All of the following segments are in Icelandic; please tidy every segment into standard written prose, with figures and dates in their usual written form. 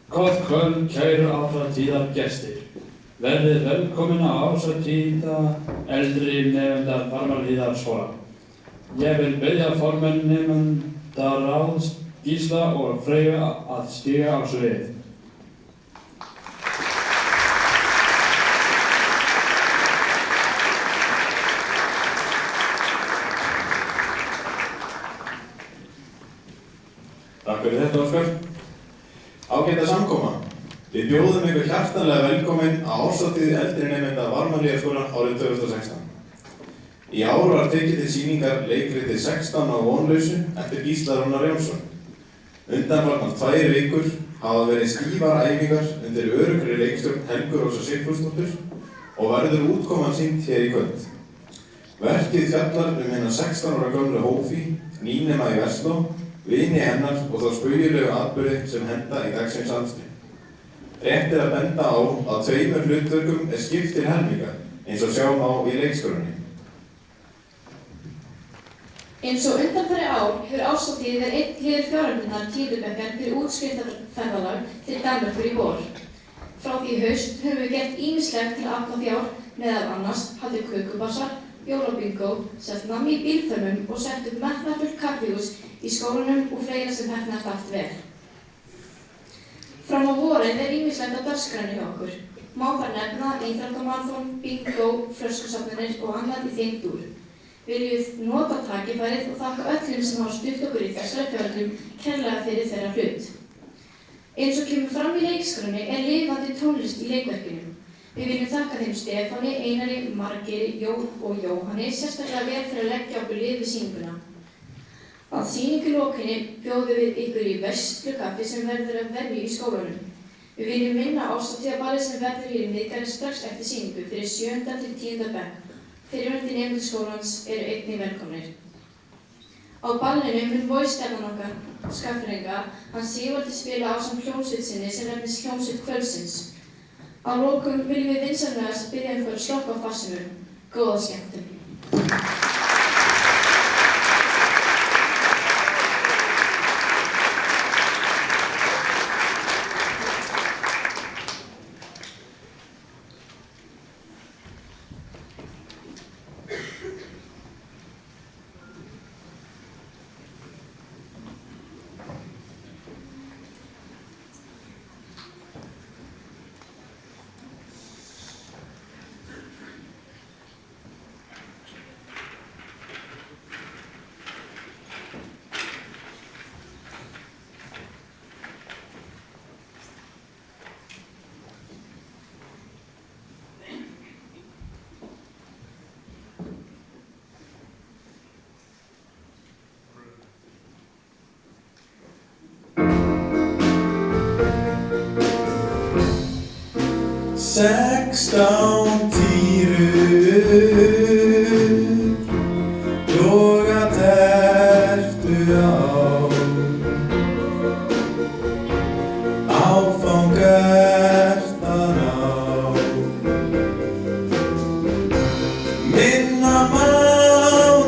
Gott kvöld, kæru ásatíðargestir. Verðið velkomin á ásatíða eldri nemenda Varmahlíðarskóla. Ég vil biðja formenn nemendaráðs Gísla og Freyju að stíga á svið. Takk fyrir þetta, Óskar. Ágæta samkoma. Við bjóðum ykkur hjartanlega velkomin á ásatíð eldri nemenda Varmahlíðarskóla árið 2016. Í ár var tekið til sýningar leikritið 16 á vonlausu eftir Gísla Rúnar Jónsson. Undanfarnar 2 vikur hafa verið stífar æfingar undir öruggri leikstjórn Helgu Rósu Sigfúsdóttur og verður útkoman sýnd hér í kvöld. Verkið fjallar hina 16 ára gömlu Hófí, nýnema í Versló, vini hennar og þá spaugilegu atburði sem henda í dagsins amstri. Rétt að benda á að 2 hlutverkum skipt til helminga, eins og sjá má í leikskránni. Eins og undanfari ár hefur ásatíð verið einn liður fjáröflunar 10. bekkjar fyrir útskriftarferðalag til Danmerkur í vor. Frá því í haust höfum við gert ýmislegt til að afla fjár, meðal annars haldið kökubassar, jólabingó, selt nammi í bílþörmum og sett upp metnaðarfullt kaffihús í skólanum og fleira sem heppnaðist allt vel. Fram á vorið ýmislegt á dagskránni hjá okkur. Má þar nefna íþróttamaraþon, bingó, flöskusafnanir og annað í þeim dúr. Viljum nota tækifærið og þakka öllum sem hafa stutt okkur í þessari fjáröflun kærlega fyrir þeirra hlut. Eins og kemur fram í leikskránni lifandi tónlist í leikverkinu. Við viljum þakka þeim Stefáni, Einari, Margeiri, Jón og Jóhanni sérstaklega vel fyrir að leggja okkur lið við sýninguna. Að sýningu lokinni bjóðum við ykkur í verslukaffi sem verður að venju í skólanum. Við viljum minna ásatíðarballið sem verður hér í miðgarði strax eftir sýningu fyrir 7. til 10. bekk. Fyrrverandi nemendur skólans einnig velkomnir. Á ballinu mun voice-stjarnan okkar, Skagfirðinga, hann Sigvaldi spila ásamt hljómsveit sinni sem nefnist Hljómsveit kvöldsins. Að lokum viljum við vinsamlegast biðja ykkur að slökkva á farsímum. Góða skemmtun! Sextán týrur loga tertu á áfangertan á minna má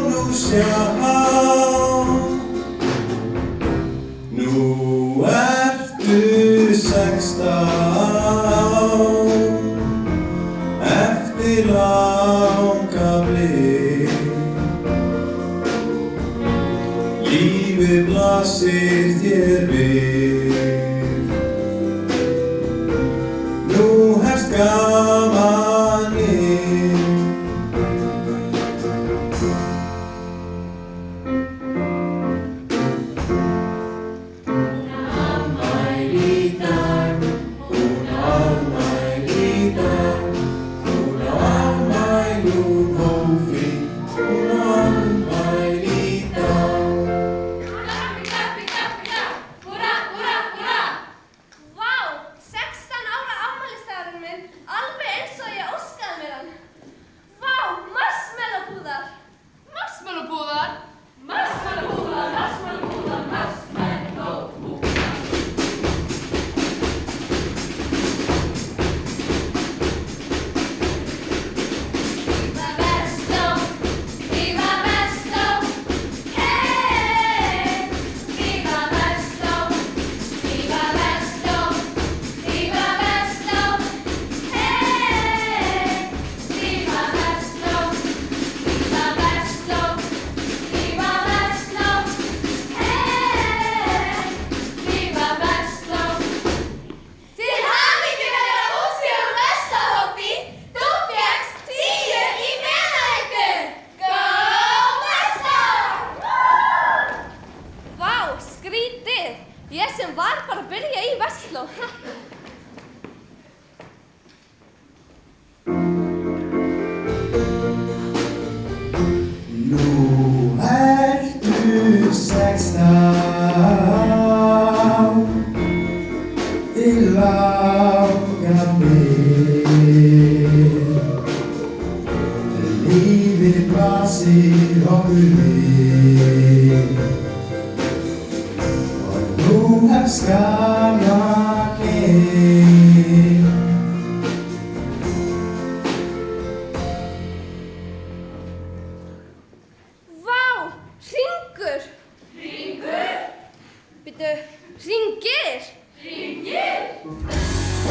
nú sjá nú ertu 16 langa blik lífið blasir þér við nú hefst gamanið Hún skrítið. Ég sem var bara að byrja í versló. Nú ertu 16, þig langar mig. Lífið blasir okkur við og nú hefst gamanið. Vá, hringur. Hringur? Býttu, hringir? Hringir?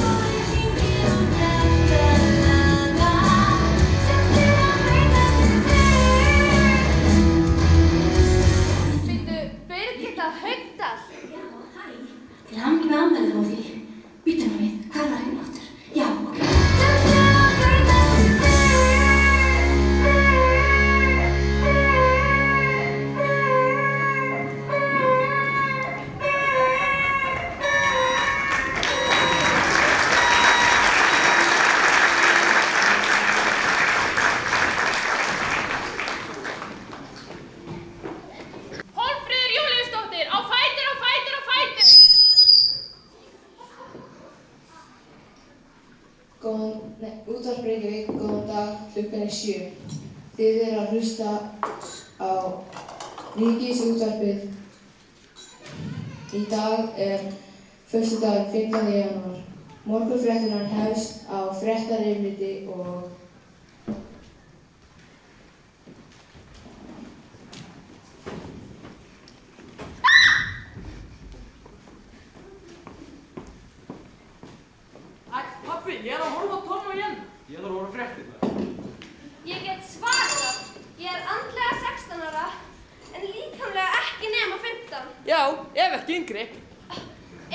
Til hamingju með afmælið, Hófi. Bíddu nú við, hvað var hérna aftur? Já, ok. Hólmfríður Júlíusdóttir, á fætur, á fætur, á fætur! Útvarp Reykjavík, góðan dag, klukkan er 7. Þið eru að hlusta á Ríkisútvarpið. Í dag er föstudagur 15. janúar. Morgunfréttirnar hefst á fréttarifriti og Pappi, ég er að horfa á Tom og Jenny. Ég þarf að horfa á fréttir. Ég get svarað. Ég er andlega 16 ára, en líkamlega ekki nema 15. Já, ef ekki yngri.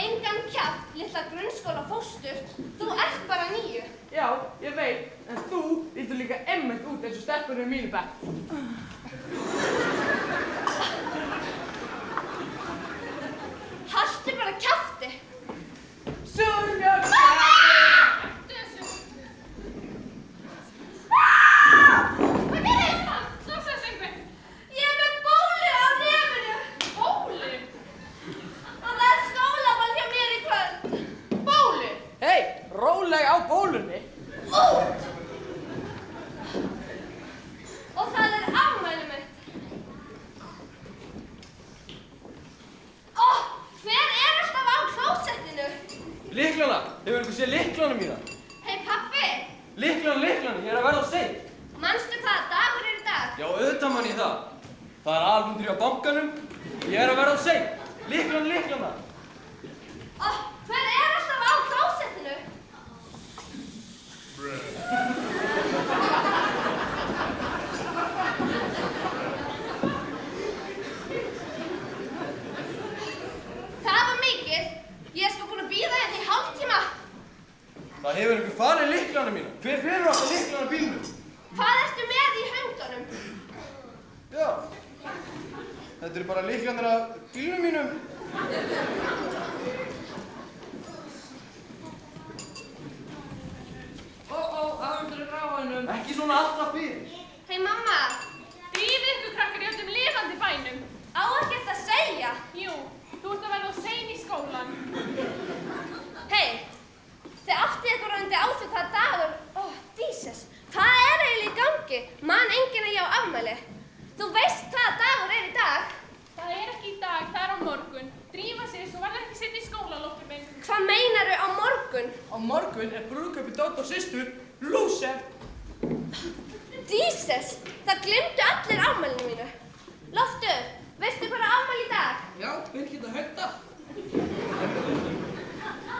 Engan kjaft, litla grunnskóla fóstur. Þú ert bara 9. Já, ég veit, en þú lítur líka einmitt út eins og stelpunum í mínu bekk. Haltu bara kjafti. Sunnjörn! Hvað gerðist það? Slósaðist einhver? Ég er með bólu á nefinu. Bólu? Og það er skólaball hjá mér í kvöld. Bólu? Hei, róleg á bólunni. Út! Og það er afmæli mitt. Hver er alltaf á klósettinu? Lyklana, hefur ykkur séð lyklana mína? Hei pappi, Lyklana, ég er að verða of seinn. manstu hvaða dagur er í dag? Já, auðvitað man ég það. Það er aðalfundur á bankanum. Ég er að verða of seinn. Lyklana. Hver er alltaf á klósettinu? Það var mikið. Ég er sko búin að bíða hérna í hálftíma. Það hefur ykkur farið lyklana mína. Hver fyrir alltaf lyklana bílnum? Hvað ertu með í höndunum? Já. Þetta eru bara lyklarnir af bílnum mínum. Afhendur ráðanum. Ekki svona alltaf fyrir. Hei mamma, Drífið ykkur krakkar í öllum lifandi bænum. á ekkert að segja. Jú, þú ert að verða of sein í skólan. Hei, þið áttið ykkur reyndi á því hvaða dagur. Jesus, hvað er eiginlega í gangi? Man enginn að ég á afmæli. Þú veist hvaða dagur er í dag? Það er ekki í dag, það er á morgun. Drífa sig, svo verður ekki sett í skóla, lóttur minn. Hvað meinaru á morgun? Á morgun er brúðkaupi Dótt og systur lúser. Jesus, það glimtu allir afmælinu mínu. Loftur, veistu hvað er afmæli í dag? Já, Birgitta Högda.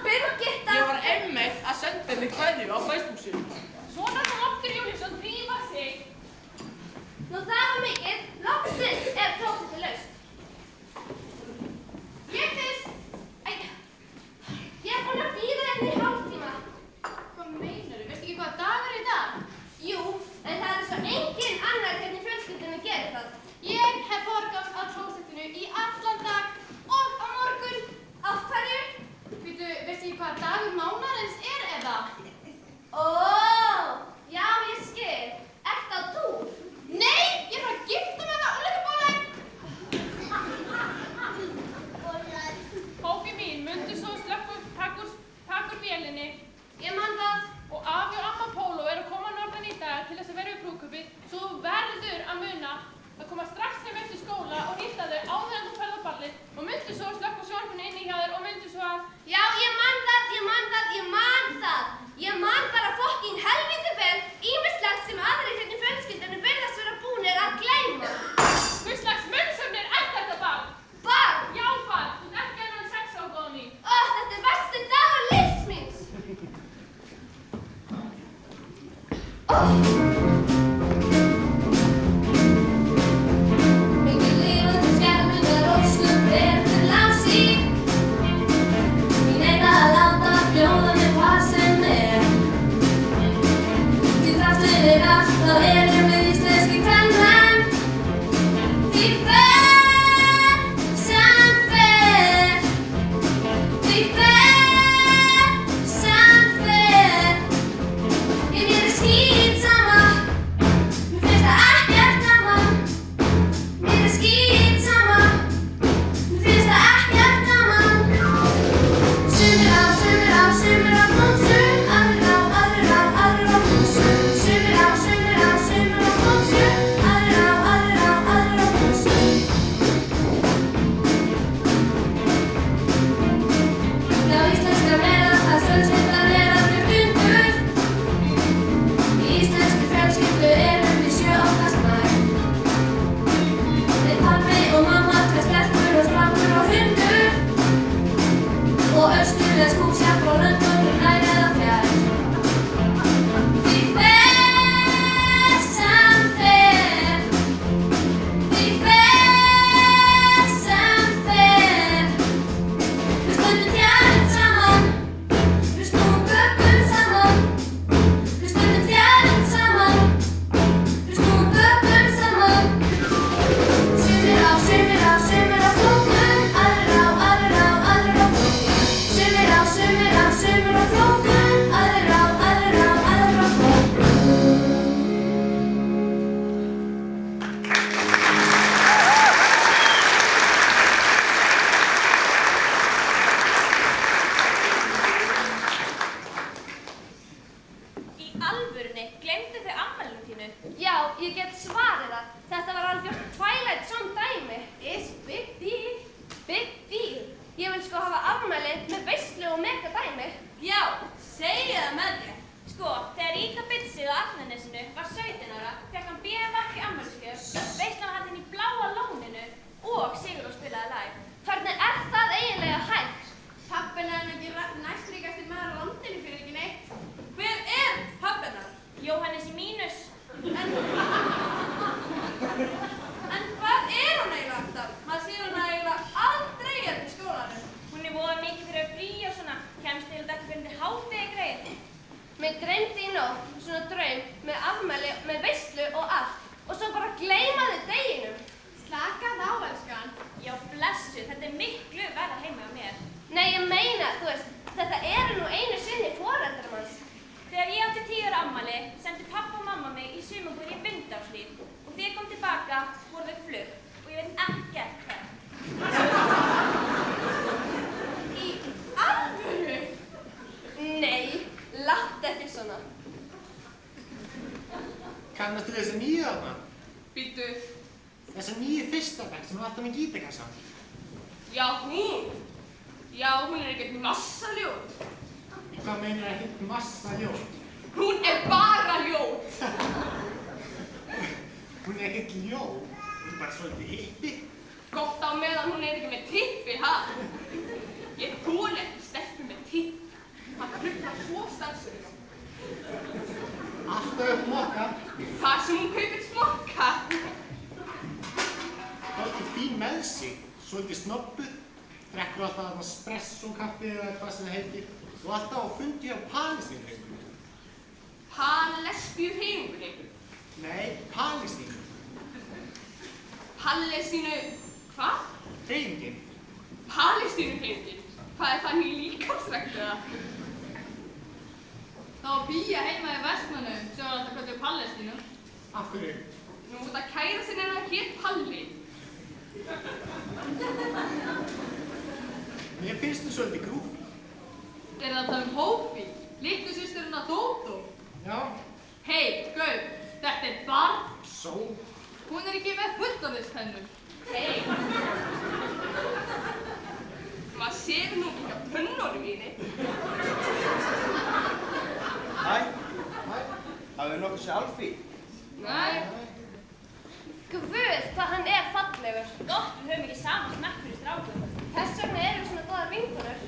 Birgitta! Ég var einmitt að senda henni kveðju á Facebook-síðu. Svona þá Loftur Júlíusson, drífa sig. Nú það var mikið, loksins er klósettið laust. Ég fyrst! Ég er búin að bíða hérna í hálftíma. Hvað meinarðu? Veistu ekki hvaða dagur er í dag? Jú, en það er svo enginn annar hvernig fjölskyldunum gerir það. Ég hef forgang á klósettinu í allan dag og á Ég man það. Og afi og amma Póló eru að koma norðan í dag til þess að vera í brúðkaupi, svo þú verður að muna að koma strax heim eftir skóla og hitta þau áður en þú ferð á ballið og myndu svo að slökkva sjónvarpinu inni hjá þér og myndu svo að... Já, ég man það. Ég man bara fucking helviti vel ýmislegt sem aðrir hérna í fjölskyldunni virðast vera búnir að gleyma. Hvers slags munnsöfnir er þetta barn? Barn? Já, barn. Þú ert ekki enn 6 ára góða mín. Þetta er versti dagur lífs míns. Mikið lifandi skærmyndar óskum betur lási. Ég neita að láta bjóða mig hvað sem er. Því þrátt fyrir allt þá erum við íslenskir kvenmenn. Því fer sem fer. Því fer sem fer. Mér er skítsama. Mér finnst það ekkert gaman. Mér er skítsama. Mér finnst það ekkert gaman. Sumir á flónsum, aðrir á flónsum. Sumir á flónsum, aðrir á flónsum. Já, íslenska meira, það fjölskyldan er alveg undur. Í íslenskri fjölskyldu erum við 7 oftast nær. Þeir pabbi og mamma, 2 stelpur og strákur og hundur. Og austurlensk húsjafn frá Lundunum nær eða fjær. Því fer sem fer. Því fer sem fer. Við stöndum þétt saman. Við snúum bökum saman. Við stöndum þétt saman. Við snúum bökum saman. Sumir á flókum, aðrir á flókum. Sumir á flókum, aðrir á flókum. Í alvörunni, gleymdu þau afmælinu þínu? Já, ég get svarið það. Þetta var alveg Twilight Zone dæmi. It's big deal. Big deal. Ég vil sko hafa afmæli með veislu og mega dæmi. Já, segja það með þér. Sko, þegar Ríka Bitsið á Arnarnesinu var 17 ára, fekk hann BFF í afmælisgjöf, veislan var haldin í Bláa lóninu og Sigurður spilaði live. Hvernig er það eiginlega hægt? Pabbinn er ekki næstríkasti maður á landinu fyrir ekki neitt. Hver er pabbinnar? Jóhannes í mínus. En hvað er hún eiginlega alltaf? Maður sér hana eiginlega aldrei hérna í skólanum. Hún er voða mikið fyrir að frí og svona, kemst til þetta ekki fyrir til hádegi greið. Mig dreymdi í nótt svona draum með afmæli, með veislu og allt. Og svo bara gleymaði deginum. Slakað á, elskan. Já, blessu, þetta er miklu verra heima á mér. Nei, ég meina, þú veist, þetta eru nú einu sinni foreldrar manns. Þegar ég átti 10 ára afmæli, sendi pappa og mamma mig í sumarbúð í Vindárhlíð og þegar ég kom tilbaka voru þau flug og ég veit ekkert hvað. Í alvöru? Nei, láttu ekki svona. Kannastu þessi nýju þarna? Bíddu. Þessi nýju fyrsta bekk sem var alltaf með gítarkassa. Já, hún. Já, hún er ekkert massa ljót. Hvað meinar ekkert massa ljót? Hún er bara ljót. Hún er ekkert ljót. Hún er bara svolítið hippi. Gott á meðan hún er ekki með tippi, ha? Ég þoli ekki stelpur með tipp. Það truflar svo starfsöryggi. Alltaf upp mokka. Þar sem hún kaupir smokka. Haldið fín með sig. Svolítið snobbuð. Drekkur alltaf þarna espresso-kaffi eða hvað sem það heitir. Og alltaf á fundi á Palestínuhreyfingunni. Palestínuhreyfingunni? Nei, Palestínu. Palestínu... hvað? Hreyfingin. Palestínuhreyfingin? Hvað er þannig líkamsrækt eða? Það var bíja heima í Vestmannum sem var alltaf kallið Palestínu. Af hverju? Nú út að kærastinn hennar hét Palli. Mér finnst þú svolítið grúfi. Er það að tala um hófi? Litlu systurina Dótó. Já. Hei, Gaur, þetta barn. Svo? Hún ekki með fullorðinstennur. Hei. Maður sér nú ekki á tönnunum mínu. Hæ. Hafið nokkuð séð Alfíð? Nei. Guð, hvað hann fallegur. Gott, við höfum ekki saman smekk fyrir strákum. Þess vegna erum við svona góðar vinkonur.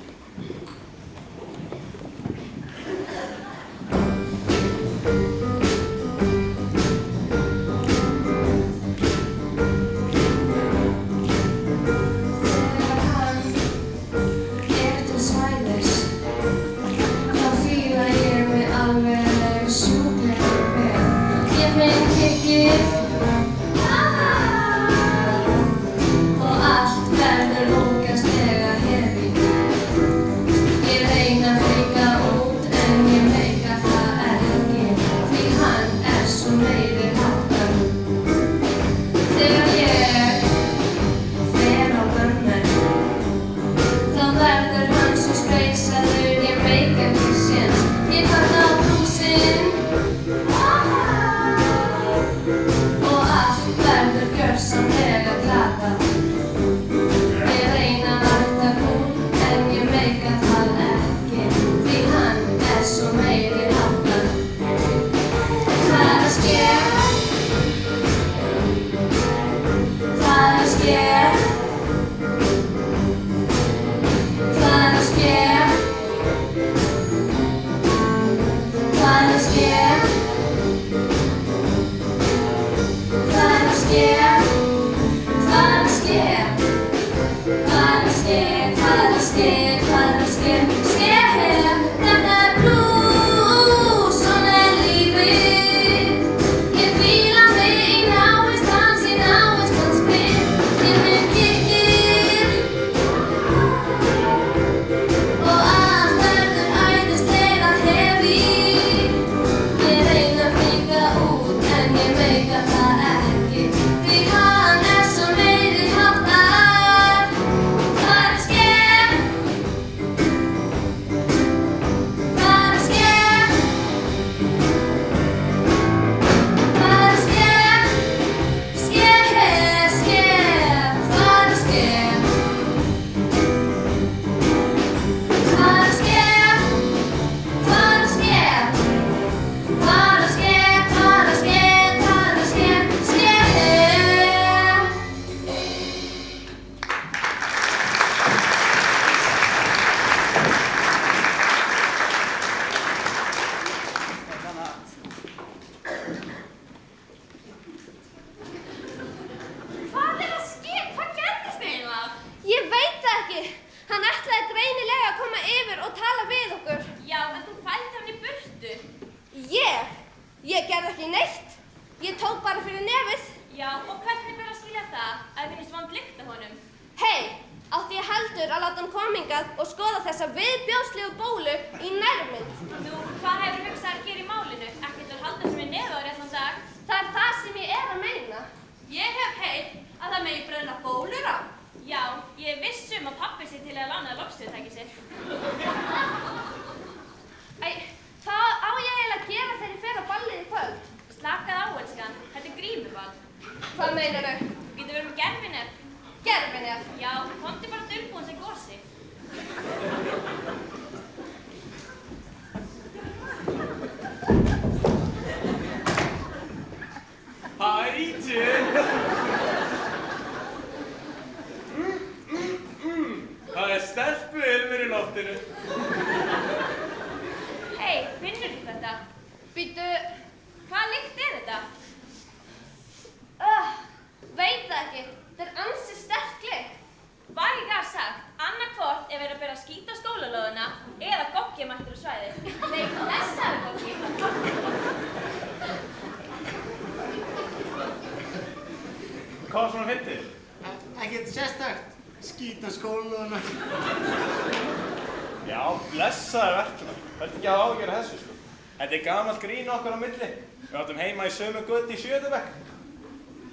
Þetta gamalt grín okkar á milli. Við áttum heima í sömu götu í 7. bekk.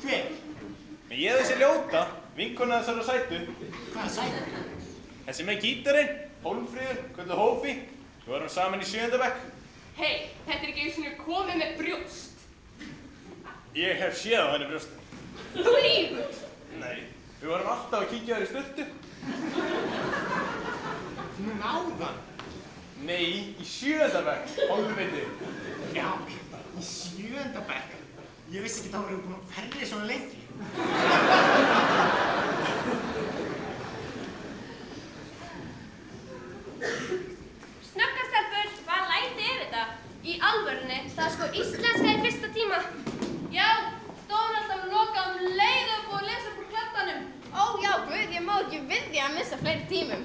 Hver? Ég þessi ljóta, vinkona þessar á Sætu. Hvað Sætu? Þessi með gítarinn, Hólmfríður, kvöldu Hófi. Við vorum saman í 7. bekk. Hei, þetta ekki einu sinni komið með brjóst. Ég hef séð á henni brjósti. Þú lýgur. Nei, við vorum alltaf að kíkja þér í sturtu. Núna áðan. Nei, í 7. bekk, hálfviti. Já, í 7. bekk. Ég vissi ekki að það voru búin að ferri svona lengi. Snöggastelpur, hvað læti þetta? Í alvörunni, það sko íslenska í fyrsta tíma. Já, stóðum alltaf lokað leið og búið að lesa upp úr kladdanum. Ó já, guð, ég má ekki við því að missa fleiri tímum.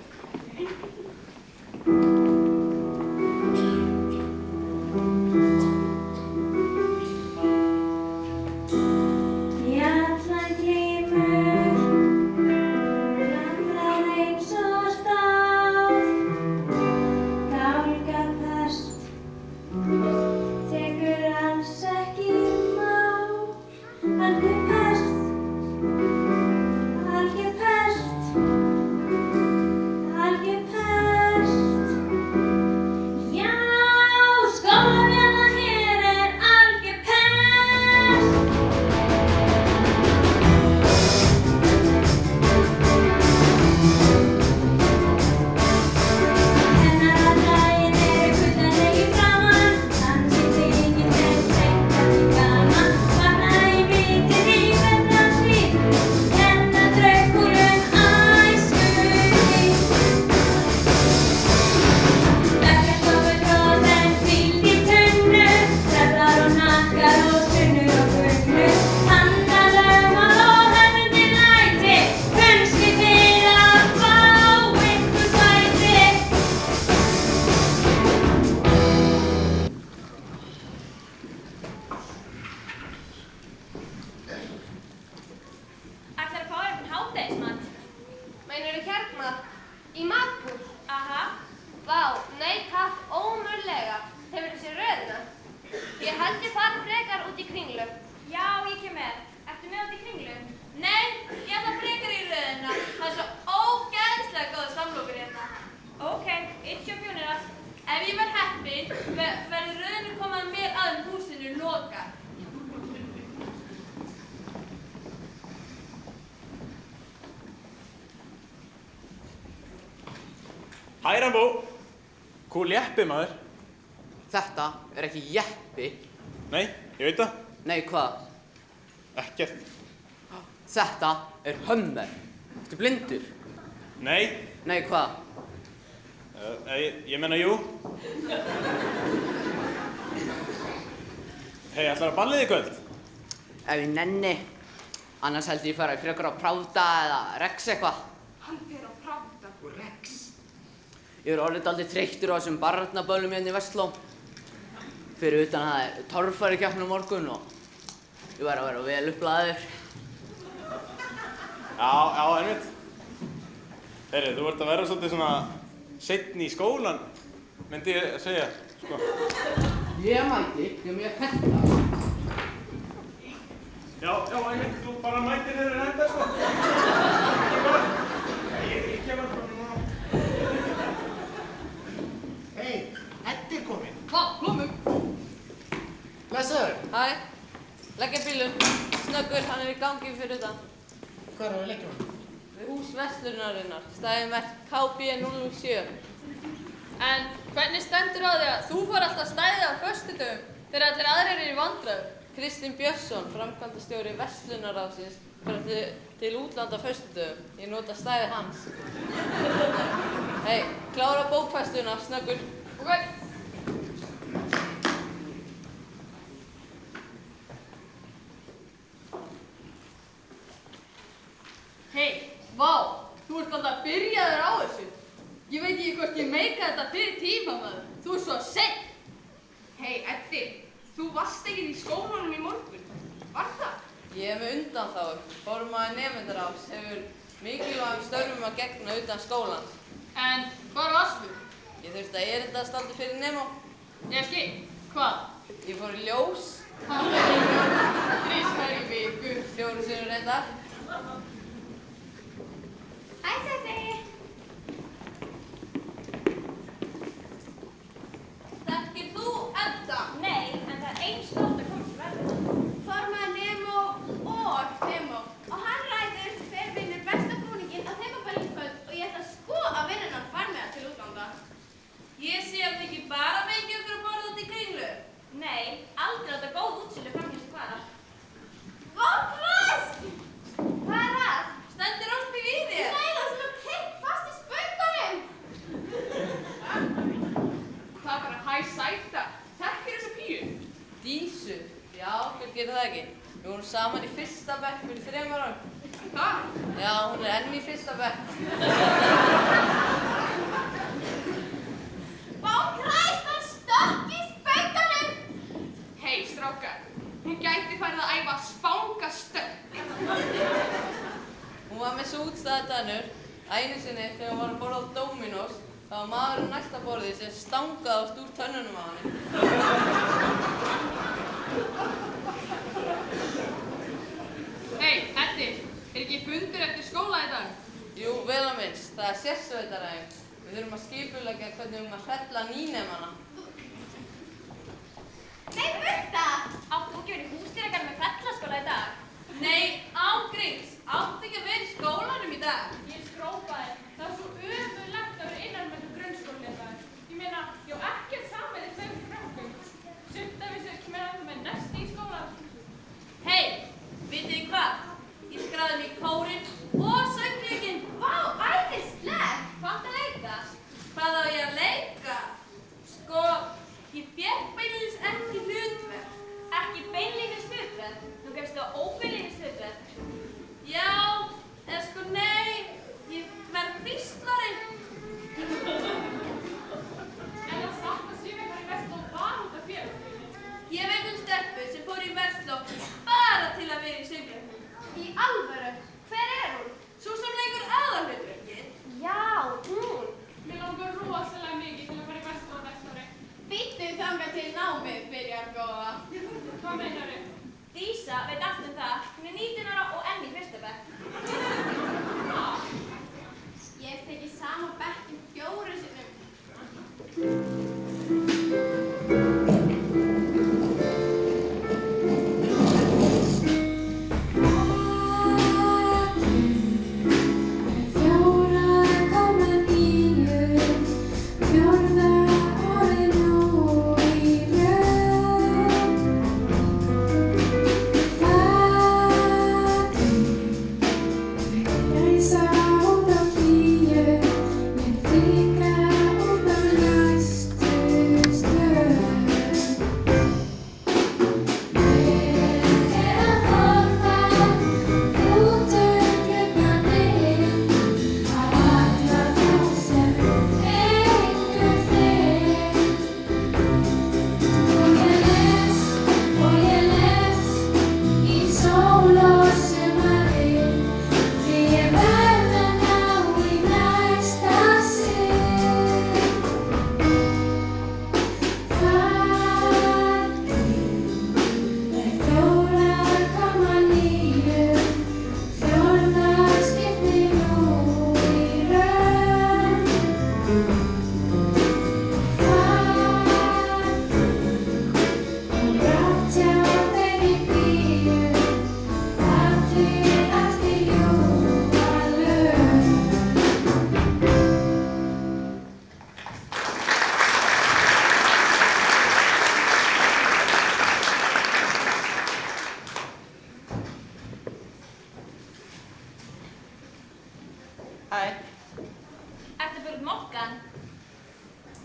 Hæ, Rambó. Kúl jeppi, maður. Þetta ekki jeppi. Nei, ég veit það. Nei, hvað? Ekkert. Þetta Hummer. Ertu blindur? Nei. Nei, hvað? Ég meina, jú. Hei, ætlarðu að ballið í kvöld? Ef ég nenni. Annars held ég fara í frekar á Pravda eða Rex eitthvað. Hann fer á Pravda og Rex. Ég orðið dálítið þreyttur á þessum barnaböllum hérna í Vestló. Fyrir utan að það torfærukeppni á morgun og ég var að vera vel upplaður. Já, einmitt. Heyri, þú ert að vera svolítið svona seinni í skólan, myndi ég að segja, sko. Ég mæti, ég mjög penta. Já, einmitt, þú bara mætir þegar þér enda, sko. Ég kemur frá núna. Hei, Eddi er kominn. Hvað, komum? Blessaður. Hæ, leggja bílum. Snöggur, hann í gangi fyrir utan. Hvar á að leggja hann? Við hús Vestlunarinnar, stæði merkt KB07. En hvernig stendur á því að þú fór alltaf stæðið á föstudögum þegar allir aðrir eru í vandræðum? Kristinn Björnsson, framkvæmdastjóri Verslunarráðsins, fór til útlanda á föstudögum. Ég nota stæði hans. Hei, klára bókfærsluna, Snöggur. Ok. Hei, vá, þú ert alltaf byrjaður á þessu. Ég veit ekki hvort ég meika þetta fyrir tíma, maður. Þú ert svo seinn. Hei, Eddi, þú varst ekki í skólanum í morgun. Var það? Ég er með undanþágur. Formaður nemendaráðs hefur mikilvægum störfum að gegna utan skólans. En hvar varstu? Ég þurfti að erindast aldrei fyrir Nemo. Ég skil. Hvað? Ég fór í ljós. Það er þrisvar í viku. 4 sinnum reyndar. Hæ, Steffi. saman í fyrsta bekk fyrir 3 árum. Hvað? Já, hún enn í fyrsta bekk. Vá, Christ, hann stökk í spönganum! Hei, strákar, hún gæti farið að æfa spangastökk. Hún var með svo útstæða tennur að einu sinni þegar hún var að borða á Dominos, það var maðurinn næsta borði sem stangaðist úr tönnunum á henni. Hei, Eddi, ekki fundur eftir skóla í dag? Jú, vel að minnst, það er sérsveitaræfing. Við þurfum að skipuleggja hvernig við hrella nýnemana. Nei, Burta! Áttu ekki verið í húsdýragarði með fellaskóla í dag? Nei, ángríns! Áttu ekki að vera í skólanum í dag? Ég skrópaði. Það var svo ömurlegt að vera innan með grunnskóli í dag. Ég meina, ég á ekkert sameiginlegt með krökkum. Sumt af þessu kemur alltaf með nesti í skólan. Hei, vitið þið hvað? Ég skráði mig í kórinn og söngleikinn. Vá, æðislegt! Hvað áttu að leika? Hvað á ég að leika? Sko, ég fékk beinlínis ekki hlutverk. Ekki beinlínis hlutverk. Þú fékkst á óbeinlínis hlutverk. Já, eða sko nei, ég verð hvíslari. En það satt að Sif var í Versló bara út af félagsliðinu. Ég veit stelpu sem fór í Versló bara til að vera í söngleiknum. Í alvöru? Hver er hún? Sú sem leikur aðalhlutverkið? Já, hún. Mér langar rosalega mikið til að fara í Versló á næsta ári. Bíddu þangað til námið byrjar góða. Hvað meinarðu? Dísa veit allt um það. Hún er 19 ára og enn í fyrsta bekk. Ég hef tekið sama bekkin 4 sinnum.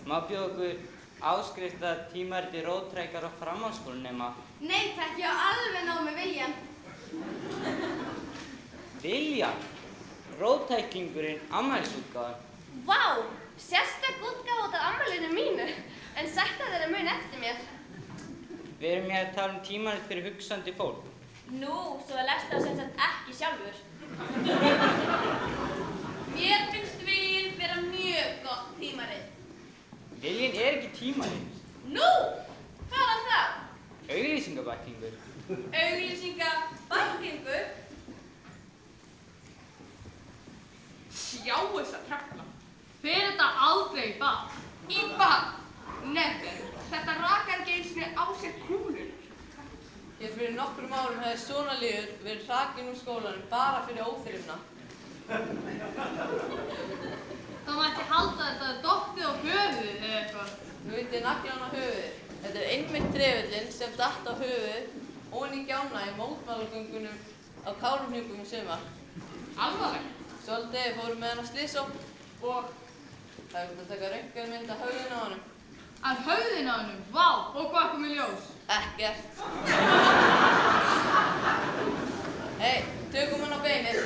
Má bjóða okkur áskrifta tímariti róttækar og framhaldsskólanema? Nei takk, ég á alveg nóg með Viljan. Viljan? Róttæklingurinn afmælisútgáfan? Vá, sérstak útgáfa út af afmælinu mínu, en sagt að þeirra mun eftir mér. Við erum hér að tala um tímarit fyrir hugsandi fólk. Nú, svo að lesta það sem sagt ekki sjálfur. Mér finnst Viljinn vera mjög gott tímarit. Viljinn er ekki tímarit. Nú, hvað var það? Auglýsingabæklingur. Auglýsingabæklingur? Sjá þessa trefla. Fer þetta aldrei í bað? Í bað? Never. Þetta rakar ekki einu sinni á sér kúlur. Hér fyrir nokkrum árum hefði svona liður verið hrakinn úr skólanum bara fyrir óþrifna. Það mætti halda þetta dottið á höfuðið eða eitthvað. Nú vitið naglan á höfuðið. Þetta er einmitt trefillinn sem datt á höfuðið ofan í gjána í mótmælagöngunum á Kárahnjúkum í sumar. Alvarlegt? Svolítið fórum með hann á slysókn og það er að taka röntgenmynd af höfðinu á honum. Af höfðinu á honum? Vá! Og hvað kom í ljós? Ekkert. Tökum hann á beinið.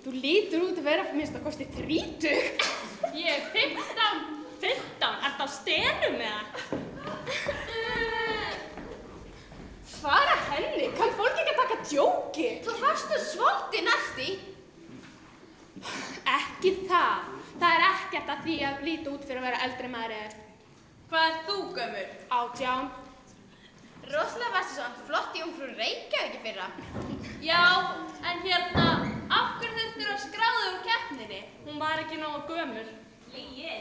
Þú lítur út að vera að minnsta kosti 30. Ég er 15. 15? Ertu á stenum eða? Svara henni, kann fólk ekki að taka djóki? Þú varstu svolítið næsti. Ekki það. Það er ekkert að því að líta út fyrir að vera eldri maður eða. Hvað ert þú, gömur? 18. Rosalega varstu svona flott í Ungfrú Reykjavík í fyrra. Já, en hérna, af hverju þurftir að skráða úr keppninni? Hún var ekki nógu gömur. Lygi.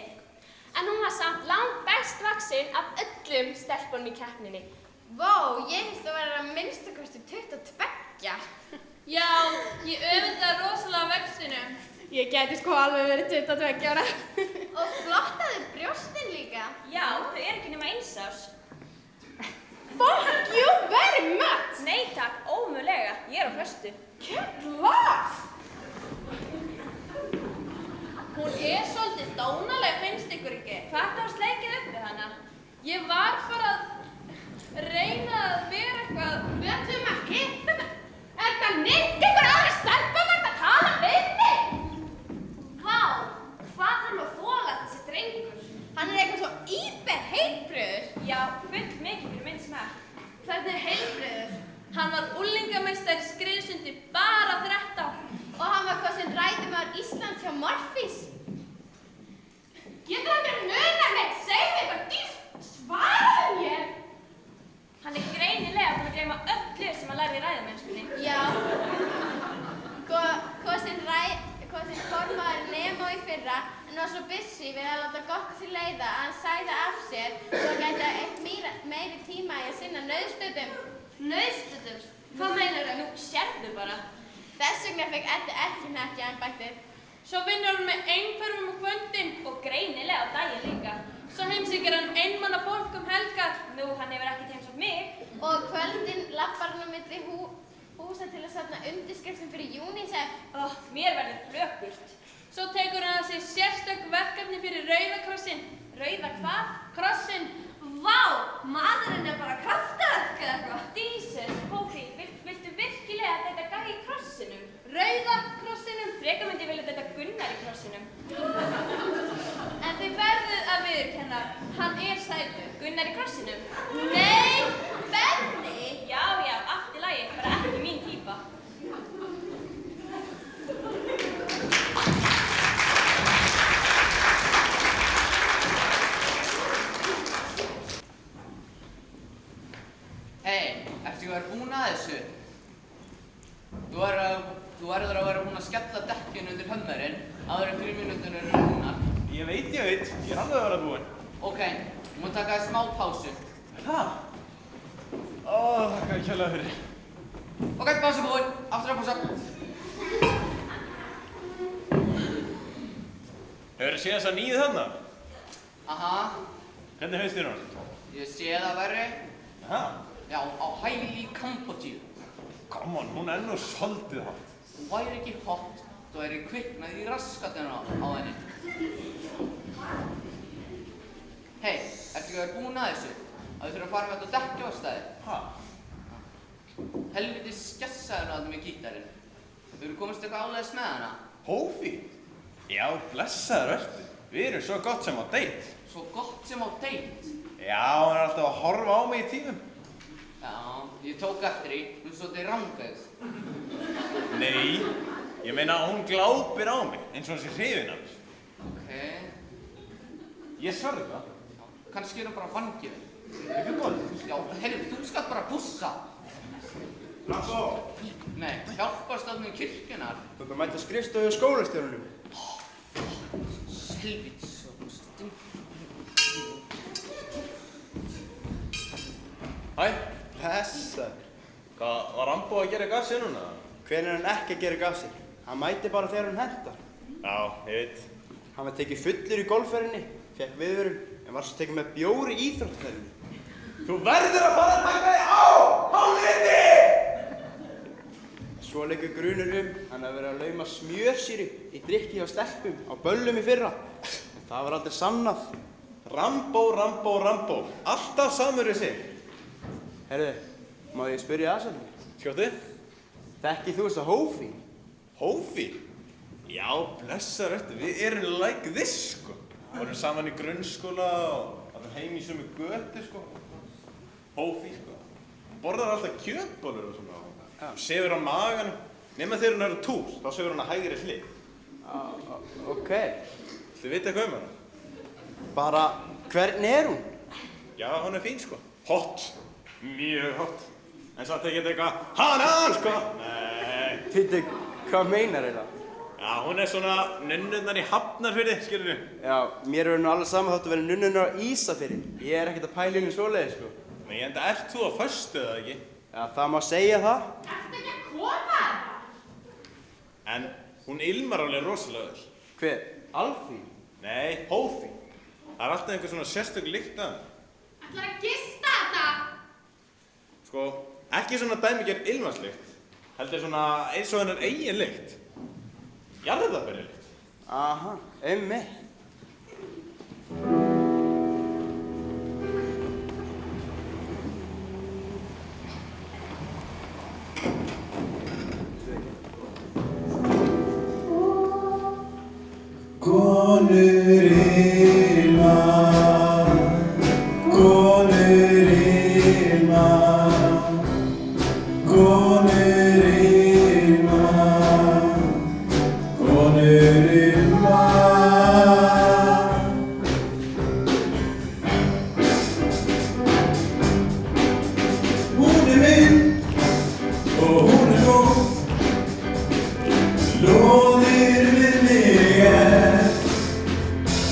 En hún var samt langt best vaksin af öllum stelpunum í keppninni. Vá, ég held að vera að minnstakosti 22. Já, ég öfunda rosalega vextinum. Ég geti sko alveg verið 22 ára. Og flottaður brjóstin líka. Já, þau eru ekki nema 1 árs. Fuck you very much! Nei takk, ómögulega. Ég er á föstu. Kjörlast! Hún er svolítið dónaleg, finnst ykkur ekki? Hvað þá sleikið upp við hana? Ég var bara að reyna að vera eitthvað... Við ætlum að hitta mig. Er það nýtt ykkur aðra stelpum að tala við mig? Vá, hvað hann að þola þessi drengur? Hann er eitthvað svo íber heilbrigður. Já, full mikið fyrir minn smekk. Hvernig er heilbrigður? Hann var unglingameistari í skriðsundi bara 13. Og hann var hvað sem ræðumaður Íslands hjá Morfís. Getur hann mér munað með? Segðu mig eitthvað dýrt. Svaraðu mér. Hann er greinilega búinn að gleyma öllu sem hann lærði í ræðumennskunni. Já. Hvað sem formaður Nemo í fyrra, hann var svo busy við að láta gott til leiða að hann sæði af sér svo gæti eitt meiri tíma í að sinna nauðstöðum. Nauðstöðum? Hvað meinar það? Nú, sérðu bara. Þess vegna fekk Eddi ekki hnekki embættið. Svo vinnur hann með einhverfum á kvöldin og greinilega á daginn líka. Svo heimsækir hann einmanna fólk helgar. Nú, hann hefur ekki heimsótt mig. Og kvöldin lappar hann á milli húsa til að safna undirskriftum fyrir UNICEF. Mér verður flökurt. Svo tekur hann að sér sérstök verkefni fyrir Rauða krossinn. Rauða hvað? Krossinn. Vá, maðurinn er bara kraftaverk eða eitthvað. Díses, Póki, viltu virkilega að þetta gæi í krossinum? Rauða krossinum? Frekar myndi ég vilja þetta Gunnar í krossinum. En þið verðuð að viðurkenna, hann er sætur. Gunnar í krossinum? Nei, Benni! Já, allt í lagi, bara ekki mín típa. Hei, ertu ekki að vera búin að þessu? Þú verður að vera búin að skella dekkinu undir hömmerinn áður en 3 mínútur eru búnar. Ég veit, ég er alveg að vera búinn. Ok, þú mútt taka þér smá pásu. Það? Þakka ekki kjærlega fyrir. Ok, pásu búinn, aftur að pása. Hefurðu séð þessa nýju þarna? Aha. Hvernig finnst þér hún? Ég sé það verri. Aha. Já, á hæli í Kambodíu. Come on, hún er nú soldið hot. Hún væri ekki hot, þú væri kviknað í raskatuna á henni. Hei, ertu ekki að vera búin að þessu? Að þú þurfa að fara með þetta dekkjavastæði? Helviti skessaður náttúrulega með gítarinn. Þú eru komist eitthvað áleiðis með hana? Hófi? Já, blessaður ertu. Við erum svo gott sem á date. Svo gott sem á date? Já, hún er alltaf að horfa á mig í tímum. Já, ég tók eftir því, hún svo þetta er rangaðið. Nei, ég meina að hún glápir á mig, eins og þessi hrifin hans. Ok. Ég svarði það. Kannski er hún bara vangið. Ekki góð? Já, heyrðu, þú skalt bara bussa. Rambo! Nei, hjálparstofnun kirkjunar. Þú ert að mæta skrifstofu skólastjórunum. Helvítis. Hæ? Blessaður. Hvað, var Rambo að gera gaf sér núna? Hvenær er hann ekki að gera gaf sér? Hann mæti bara þegar hann hentar. Já, ég veit. Hann var tekið fullur í golfferðinni, fekk viðvörun, en var svo tekið með bjór í íþróttaferðinni. Þú verður að fara að taka þig á! Hálfviti! Svo leikur grunur hann að vera að lauma smjörsýri í drykki hjá stelpum á böllum í fyrra. En það var aldrei sannað. Rambo. Alltaf samur við sig. Herðu, má ég spyrja aðsannlega? Skjóttu? Þekkið þú þessa Hófi? Hófi? Já, blessaður ertu. Við erum like this, sko. Vorum saman í grunnskóla og allir heim í sömu götu, sko. Hófí, sko. Hún borðar alltaf kjötbollur og svona. Hún sefur á maganum. Nema þegar hún er á túr, þá sefur hún á hægri hlið. Ok. Viltu vita eitthvað hana? Bara, hvernig er hún? Já, hún er fín, sko. Hot. Mjög hot. En samt ekki eitthvað hanan, sko. Nei. Píti, hvað meinar þetta? Já, hún er svona nunnurnar í Hafnarfirði, skilurðu. Já, mér er nú alveg saman þótt að vera nunnurnar á Ísafirði. Ég er ekkert að pæla inn í svoleiði, sko. Nei, en það ert þú á föstu, eða ekki? Já, það má segja það. Ertu ekki að koma? En hún ilmar alveg rosalega vel. Hver? Alfí? Nei, Hófí. Það er alltaf einhver svona sérstök lykt af henni. Ætlarðu að gista þetta? Sko, ekki svona dæmigerð ilmanslykt, heldur svona eins og hennar eigin lykt. Jarðarberjalykt. Aha, einmitt. Konur ilma, konur ilma, konur ilma, konur ilma. Hún er mynd og hún er góð, lóðir við mig er.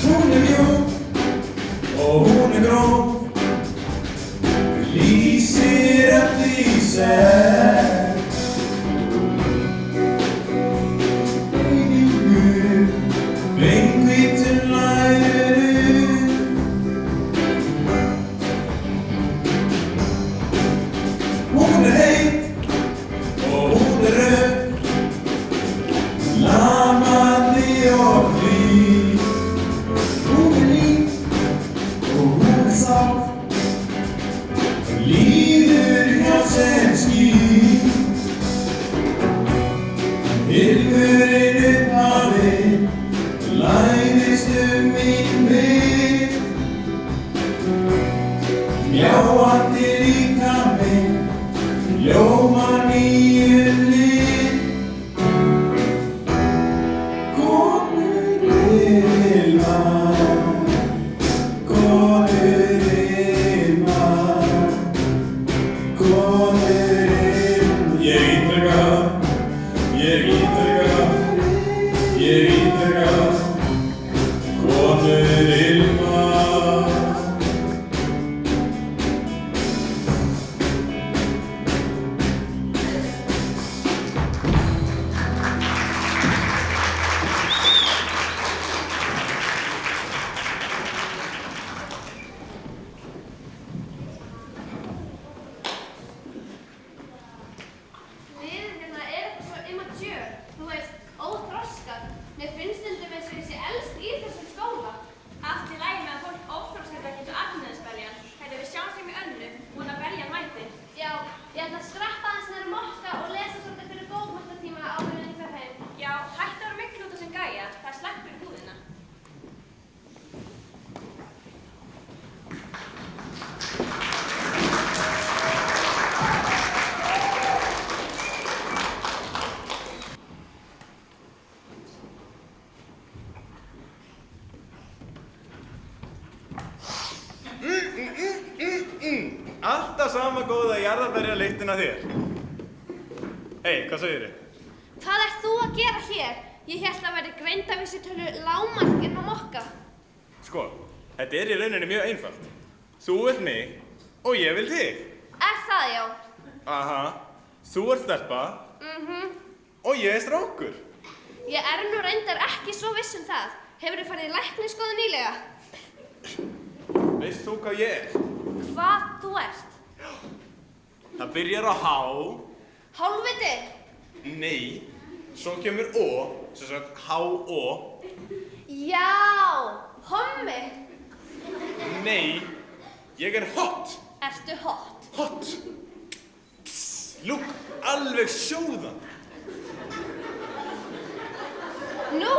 Hún er mjúk og hún er gróf, lýsir að lýsa. Beinhvítur læður, hún er heit og hún er rödd, lamandi og hlý. Hún er líf og hún er sátt, líður hjá sem ský. Ilmurinn upphafinn læðist mín við, mjáandi líkaminn ljómar nýju lið. Konur ilma, konur ilma, konur ilma. Ég ítreka, konur ilma. Liðið hérna er eitthvað svo immature, þú veist, óþroskað. Mér finnst stundum eins og ég sé elst í þessum skóla. Allt í lagi með að fólk óþroskað getur Agnesberjan. Við sjáum sem í önnu, hún að berja mæti. Já, ég ætla að skrappa aðeins niður mokka og lesa svolítið fyrir bókmenntatíma áður en ég fer heim. Já, hættu að vera miklu út af sem gæja. Það er slæmt fyrir húðina. Alltaf sama góða jarðarberjalyktin af þér. Hey, hvað segirðu? Hvað ert þú að gera hér? Ég hélt að verði greindarvísitölu lágmark inn á mokka. Sko, þetta er í rauninni mjög einfalt. Þú vilt mig og ég vil þig. Er það, já? Aha, þú ert stelpa og ég er strákur. Ég er nú reyndar ekki svo viss um það. Hefurðu farið í læknisskoðun nýlega? Veist þú hvað ég er? Hvað þú ert? Það byrjar á H. Hálfviti? Nei, svo kemur O, sem sagt H-O. Já, hommi. Nei, ég er hot. Ertu hot? Hot. Lúk, alveg sjóðan. Nú,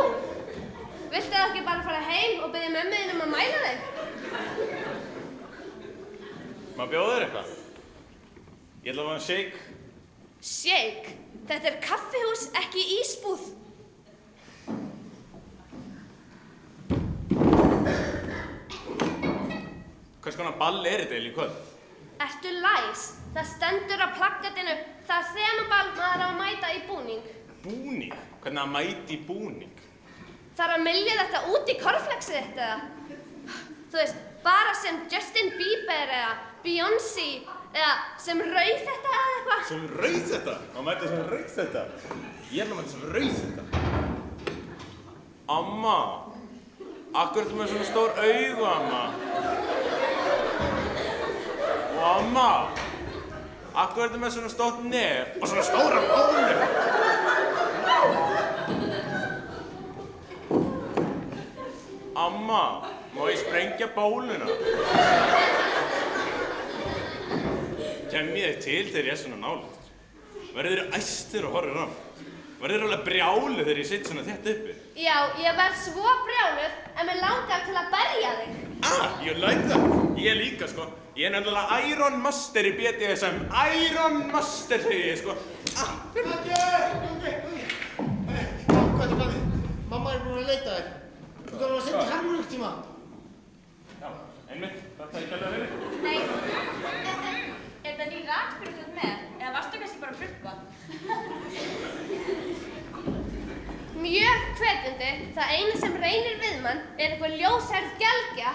Viltu þá ekki bara fara heim og biðja mömmu þín að mæla þig? Má bjóða þér eitthvað? Ég ætla að fá shake. Shake? Þetta er kaffihús, ekki ísbúð. Hvers konar ball er þetta eiginlega í kvöld? Ertu læs? Það stendur á plakatinu. Það er þemaball maður á að mæta í búning. Búning? Hvernig að mæti í búning? Það er að mylja þetta út í korflexið þitt eða? Þú veist, bara sem Justin Bieber eða Beyoncé eða sem Rauðhetta eða eitthvað. Sem Rauðhetta? Má mæta sem Rauðhetta? Ég ætla að mæta sem Rauðhetta. Amma, akkur ertu með svona stór augu, amma? Og amma, akkur ertu með svona stórt nef og svona stóra bólu? Amma, má ég sprengja bóluna? Kem ég þig til þegar ég er svona nálægt? Verður þér æstir og horfir á mig? Verður þér alveg brjáluð þegar ég sitt svona þétt uppi? Já, ég verð svo brjáluð en mér langar til að berja þig. Ég like that. Ég líka, sko. Ég er nefnilega Iron Master í BDSM. Iron Master, segi ég, sko. Hvað er það? Mamma er búin að leita þér. Þú þarf að setja í harmoníktíma. Já, einmitt. Þetta er ekki alveg verið. Nei. Er þetta ný rakspyrur þú ert með? Eða varstu kannski bara að prumpa? Mjög hvetjandi. Það eina sem reynir við mann er eitthvað ljóshærð gelgja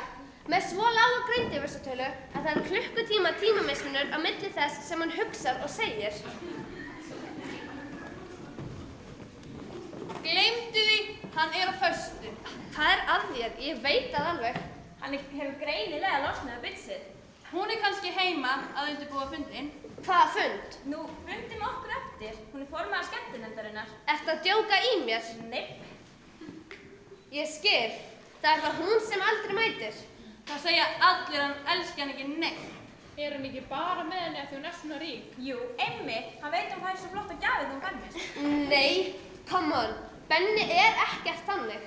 með svo lága greindarvísitölu að það er klukkutíma tímamismunur á milli þess sem hann hugsar og segir. Gleymdu því, hann er á föstu. Hvað er að þér? Ég veit það alveg. Hann hefur greinilega losnað af bitsið. Hún er kannski heima að undirbúa fundinn. Hvaða fund? Nú, fundin með okkur eftir. Hún er formaður skemmtinefndarinnar. Ertu að djóka í mér? Nei. Ég skil. Það er það hún sem aldrei mætir. Það segja allir hann elski hann ekki neitt. Er hann ekki bara með henni að því hún er svona rík? Jú, einmitt. Hann veit hún fær svo flotta gjafir þegar hún fennist. Nei, come on. Benni er ekkert þannig.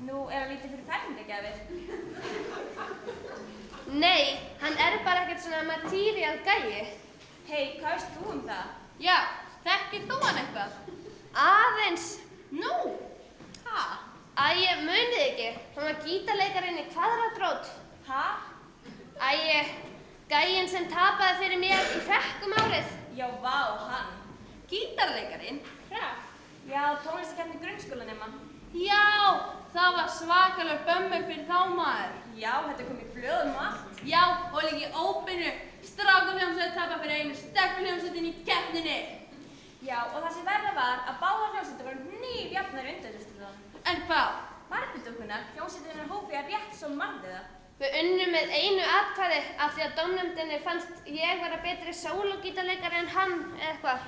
Nú, er hann lítið fyrir fermingargjafir? Nei, hann er bara ekkert svona material gæi. Hei, hvað veist þú um það? Já, þekkir þú hann eitthvað? Aðeins. Nú? Ha? Æ, munið ekki. Hann var gítarleikarinn í Kvadratrót. Ha? Æ, gæinn sem tapaði fyrir mér í hrekkum árið. Já, vá, hann. Gítarleikarinn? Hrekk? Já, tónlistarkeppni grunnskólanema. Já, það var svakalega bömmur fyrir þá maður. Já, þetta kom í blöðum og allt. Já, og líka í ópinu. Strákahljómsveit tapar fyrir einu stelpuhljómsveitin í keppninni. Já, og það sem verða var að báðar hljómsveitir voru hnífjafnar undirlisturðan. En hvað? Margbyndokkunar, hljómsveitirnar hófið að rétt svo margði það. Við unnum með einu atkvæði af því að dómnefndinni fannst ég vera betri sólógítarleikari en hann eða eitthvað.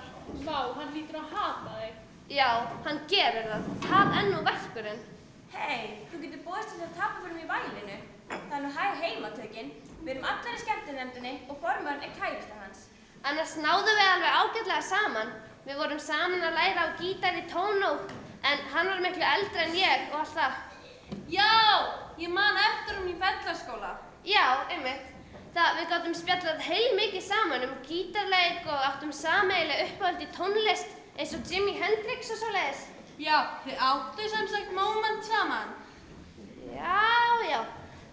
Vá, hann lítur að hata þig. Já, hann gerur það. Það er nú verkurinn. Hei, þú getur búist til að tapa fyrir mig í vælinu. Það er nú hæg heimatökin. Við erum allar í skemmtinefndinni og formörn er kærasta hans. Annars náðum við alveg ágætlega saman. Við vorum saman að læra á gítar í Tónó, en hann var miklu eldri en ég og allt það. Já, ég man eftir hún í fellaskóla. Já, einmitt. Við gátum spjallað heilmikið saman gítarleik og áttum sameiginlega uppáhald í tónlist eins og Jimi Hendrix og svoleiðis. Já, þið áttu sem sagt moment saman. Já.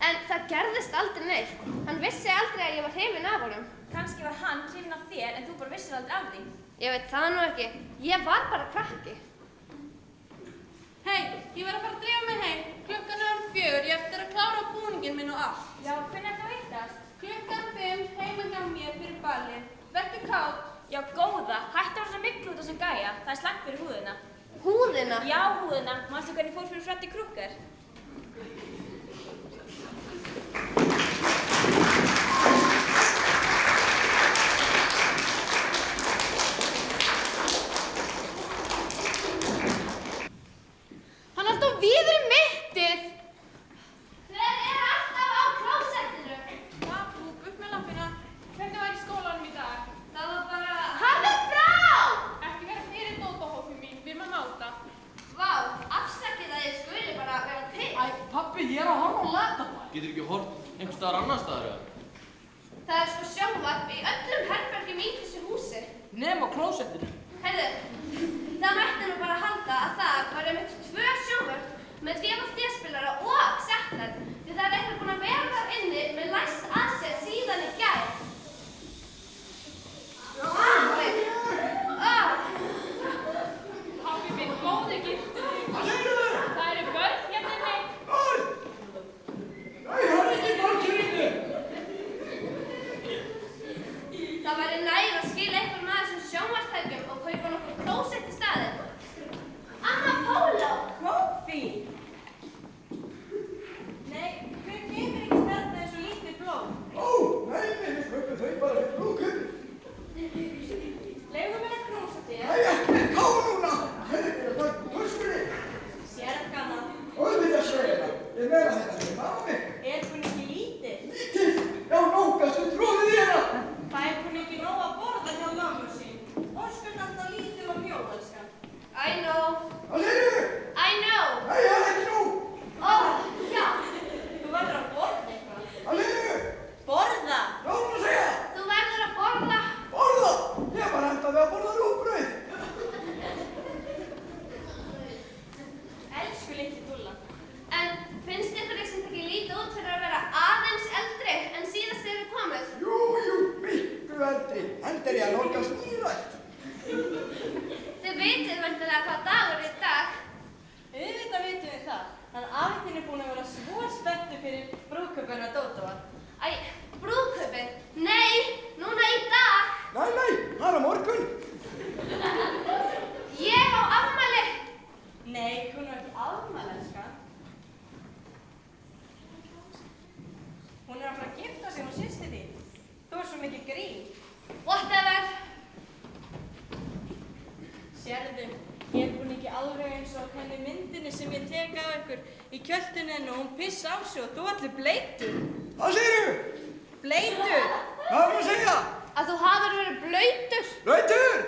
En það gerðist aldrei neitt. Hann vissi aldrei að ég var hrifin af honum. Kannski var hann hrifin af þér en þú bara vissir aldrei af því. Ég veit það nú ekki. Ég var bara krakki. Hei, ég verð að fara að drífa mig heim. Klukkan er 4, ég eftir að klára búninginn minn og allt. Já, hvernig er það að hittast? Klukkan 5, heima hjá mér fyrir ballið. Vertu kátt. Já, góða. Hættu að vera svo miklu út á sem gæja. Það er slæmt fyrir húðina. Húðina? Já, húðina. Manstu hvernig fór fyrir Freddy Krueger? Hann er alltaf víður í mittið. Hver er alltaf á klósettinu? Papú, upp með lampina. Hvernig var í skólanum í dag? Það var bara... Hafðu frá! Ekki vera fyrir dótahófið mín, við erum að máta. Vá, afsakið að ég skuli bara vera til. staðar annar staðar eða? Það er sko sjónvarp í öllum herbergjum í þessu húsi. Nema klósettinu. Heyrðu, það mætti nú bara halda að það var einmitt 2 sjónvörp með DVD-spilara og setnet, því það er eitthvað búin að vera þar inni með læst að sér síðan í gær. Pabbi minn, góði giftur. Það eru börn hérna inni. Börn? Nei, það er ekki börn hér inni. Það væri nær að skila einhverjum að þessum sjónvarpstækjum og kaupa nokkur klósett í staðinn. Amma Póló! Kófí! Nei, hver kemur ekki þarna eins og lítið blóm? Ó, nei, við kaupum þau bara fyrir brúðkaupi. Leifðu mér að knúsa þér. Nei, ekki káfa núna. Herri, það er töskunni. Sérgana. Auðvitað segja það. Ég meina þetta til mamma mig. Er hún ekki lítil? Lítil? Já, nógast við tróðið í hérna. Fær hún ekki nóg að borða hjá mömmu sín? Óskast alltaf lítil og mjó, elskan. I know. Hvað segirðu? I know. Nei, það er ekki nóg. Já. Þú verður að borða eitthvað. Hvað segirðu? Borða? Já, hún að segja. Þú verður að borða. Borða? Ég bara endaði að borða rúgbrauð. Elsku litli dúlla. En finnst ykkur ekki sem ekki lítið út fyrir að vera aðeins eldri en síðast þegar þið komið? Jú, miklu eldri. Enda er ég að nálgast nýrætt. Þið vitið væntanlega hvað dagur er í dag. Auðvitað vitum við það. Hann afi þinn er búinn að vera svo spenntur fyrir brúðkaupinu að Dóttóa. Æ, brúðkaupið? Nei, núna í dag. Nei, það er á morgun. Ég á afmæli. Nei, hún er ekki afmæli, elskan. Hún er að fara að gifta sig með systir þín. Þú er svo mikið grín. Whatever. Sérðu, ég er búinn ekki alveg eins og henni myndinni sem ég tek af ykkur í kjöltuninu og hún pissa á sig og þú allir bleitur. Hvað segirðu? Bleitur. Hvað er að segja? Að þú hafir verið blautur. Blautur?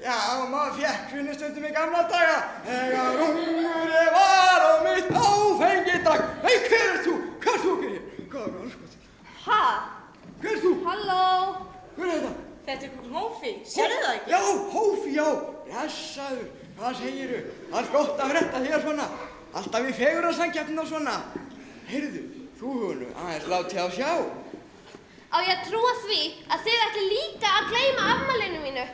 Já, maður fékk vinnustundum í gamla daga. Þegar ungurinn var á mitt áfengidag. Nei, hver er þú? Hvað er þú að gera? Hvað er það? Ha? Hver er þú? Halló? Hver er þetta? Þetta er Hófi, sérðu það ekki? Já, Hófi, já. Blessaður. Hvað segirðu? Það er gott að frétta þér svona. Alltaf í fegurðarsamkeppni og svona. Heyrðu, þú hefur nú aðeins látið á sjá. Á ég að trúa því að þið ætli líka að gleyma afmælinu mínu.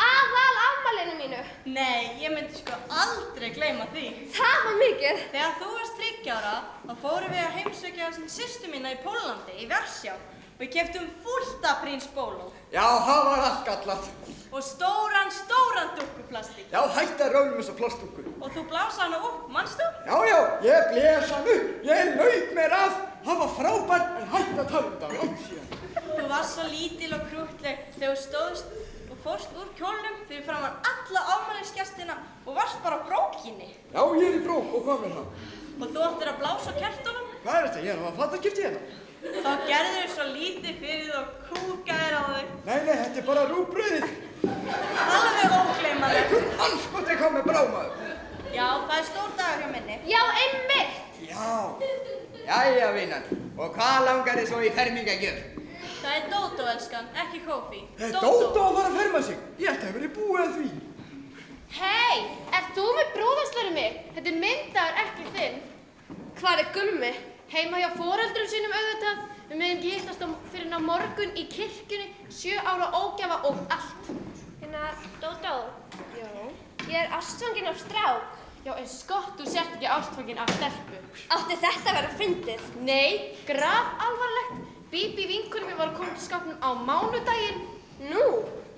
Aðal afmælinu mínu. Nei, ég myndi sko aldrei gleyma því. Það var mikið. Þegar þú varst 3 ára, þá fórum við að heimsækja systur mína í Pólandi, í Varsjá. Við keyptum fullt af Prins Bóló. Já, það var allt gallað. Og stóran dúkkuplastík. Já, hætti að rálum þessa plastdúkku. Og þú blása hana upp, manstu? Já, ég blés hann upp. Ég lauk mér af. Það var frábært en hætti að tala þetta langt síðan. Þú varst svo lítil og krúttleg þegar þú stóðst og fórst úr kjólnum fyrir framan alla afmælisgestina og varst bara á brókinni. Já, ég er í brók og hvað með það? Og þú áttir að blása á kertunum. Hvað er þetta? Ég er að fatta skipti hérna. Þá gerður þau svo lítið fyrir þú og kúkaðir á þau. Nei, þetta er bara rúgbrauðið. Alveg ógleymanlegt. Einhvern anskotri kom með brámaður. Já, það er stór dagur hjá minni. Já, einmitt. Já. Jæja, vinan. Og hvað langar þið svo í fermingagjöf? Það er Dótó, elskan, ekki Hófi. Dótó að fara að ferma sig? Ég ætti að verið búið að því. Hei, ert þú með brúðarslöru mig? Þetta er minn dagur, ekki þinn. Hvar er Gummi? Heima hjá foreldrum sínum auðvitað. Við megum ekki hittast fyrir á morgun í kirkjunni, 7 ára ógjafa og allt. Hérna, Dótó. Já. Ég er ástfangin af strák. Já, eins gott þú sért ekki ástfangin af stelpu. Átti þetta að vera fyndið? Nei, grafalvarlegt. Bíbí vinkonum mér var að koma til skápnum á mánudaginn. Nú?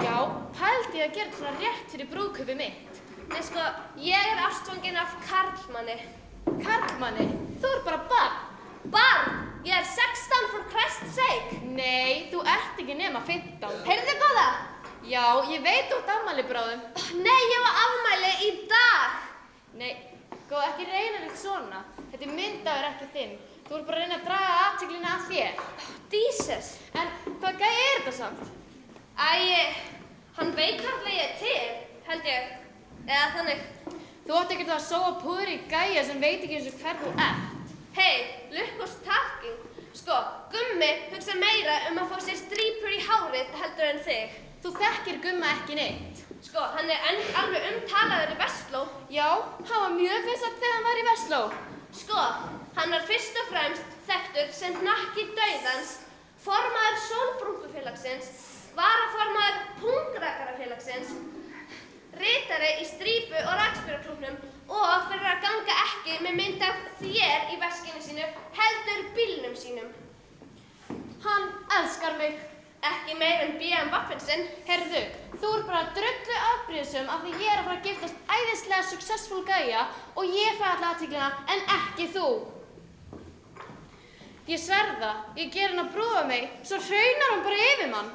Já, pældi ég að gera þetta svona rétt fyrir brúðkaupið mitt. Nei, sko, ég er ástfangin af karlmanni. Karlmanni? Þú er bara barn. Barn? Ég er 16 for Christ's sake. Nei, þú ert ekki nema 15. Heyrðu góða? Já, ég veit út afmæli bráðum. Nei, ég var afmæli í dag. Nei, góð, ekki reyna neitt svona. Þetta er minn dagur, ekki þinn. Þú ert bara að reyna að draga athyglinni að þér. Jesus. En hvað gæi er þetta samt? Hann veit hvernig ég er til, held ég. Eða þannig. Þú átt ekkert að sóa púður í gæja sem veit ekki eins og hver þú ert. Hey, look who's talking. Sko, Gummi hugsa meira að fá sér strípur í hárið heldur en þig. Þú þekkir Gumma ekki neitt. Sko, hann alveg umtalaður í Versló. Já, hann var mjög vinsæll þegar hann var í Versló. Sko, hann var fyrst og fremst þekktur sem hnakki dauðans, formaður Sólbrúnkufélagsins, varaformaður Pungrakarafélagsins, ritari í strípu- og rakspíraklúbbnum og fyrir að ganga ekki með mynd af þér í veskinu sínu, heldur bílnum sínum. Hann elskar mig. Ekki meir en B.M. Wappensen. Heyrðu, þú ert bara drullu afbrýðisum af því ég að fara að giftast æðislega successful gæja og ég fæ alla athyglinna en ekki þú. Ég sverða, ég ger hann að brúða mig, svo hraunar hann bara yfir mann.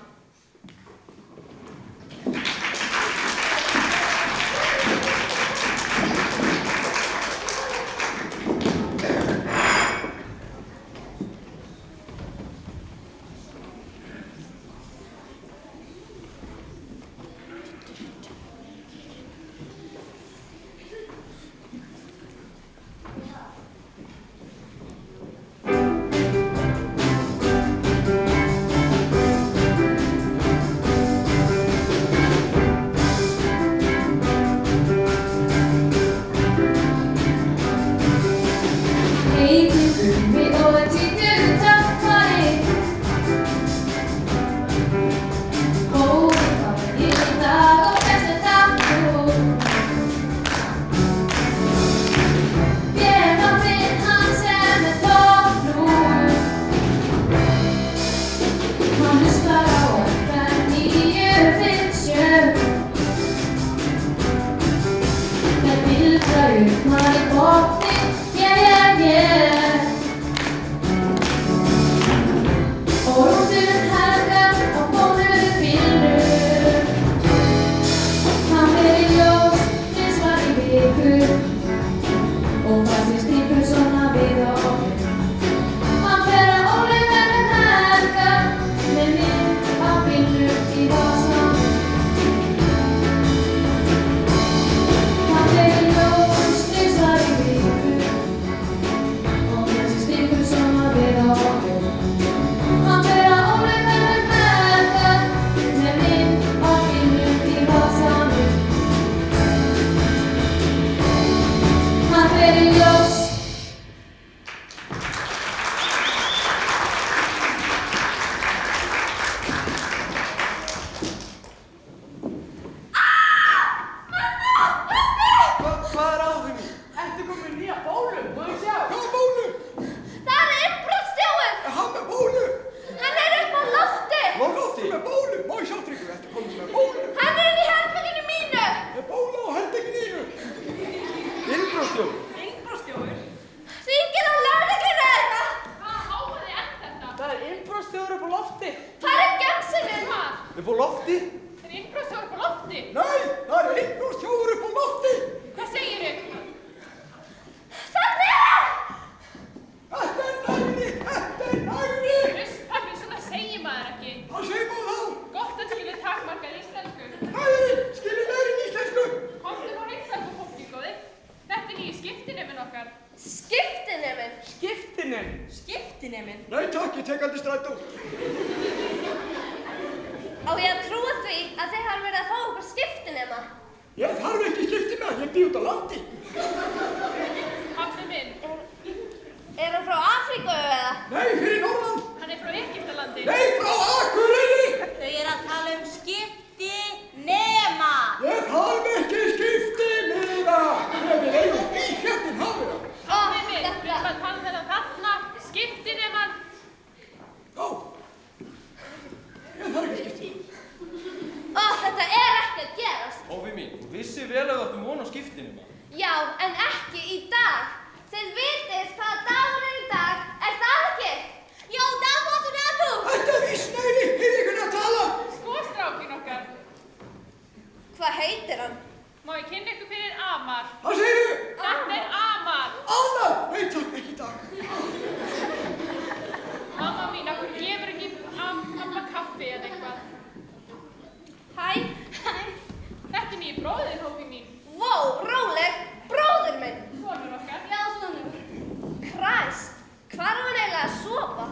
Hvar á hann eiginlega að sofa?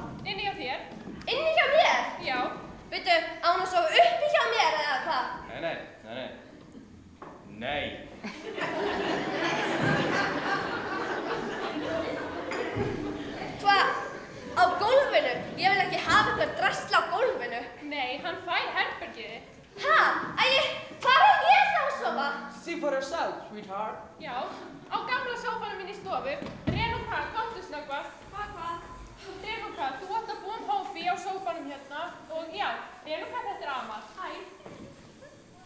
hún að sofa uppi hjá mér eða hvað? Nei. Hvað? Á gólfinu? Ég vil ekki hafa eitthvað drasl á gólfinu. Nei, hann fær herbergið þitt. Ha? Hvar er ég þá að sofa? See for yourself, sweetheart. Já, á gamla sófanum minn í stofu. Renuka, komdu snöggvast. Hvað? Renuka, þú átt að búa hófi á sófanum hérna. Og já, Renuka, þetta er Amal. Hæ.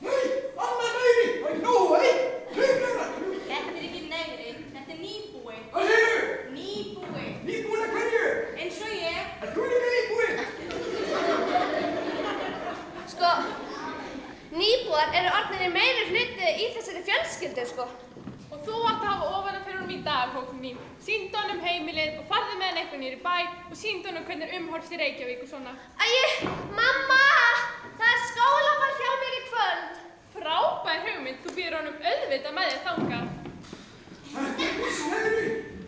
Nei, annað negri! Nei! Þetta er ekki negri, þetta er nýbúi. Hvað segirðu? Nýbúi. Nýbúin að hverju? Eins og ég. Er þú líka nýbúin? Sko, nýbúar eru orðnir meiri hluti í þessari fjölskyldu, sko. Og þú átt að hafa ofan að fyrir honum í dag, hófum mín. Sýndu honum heimilið og farðu með hann eitthvað niður í bæ og sýndu honum hvernig umhorfs í Reykjavík og svona. Mamma! Það er skólaball hjá mér í kvöld. Frábær hugmynd, þú býður honum auðvitað með þér þangað.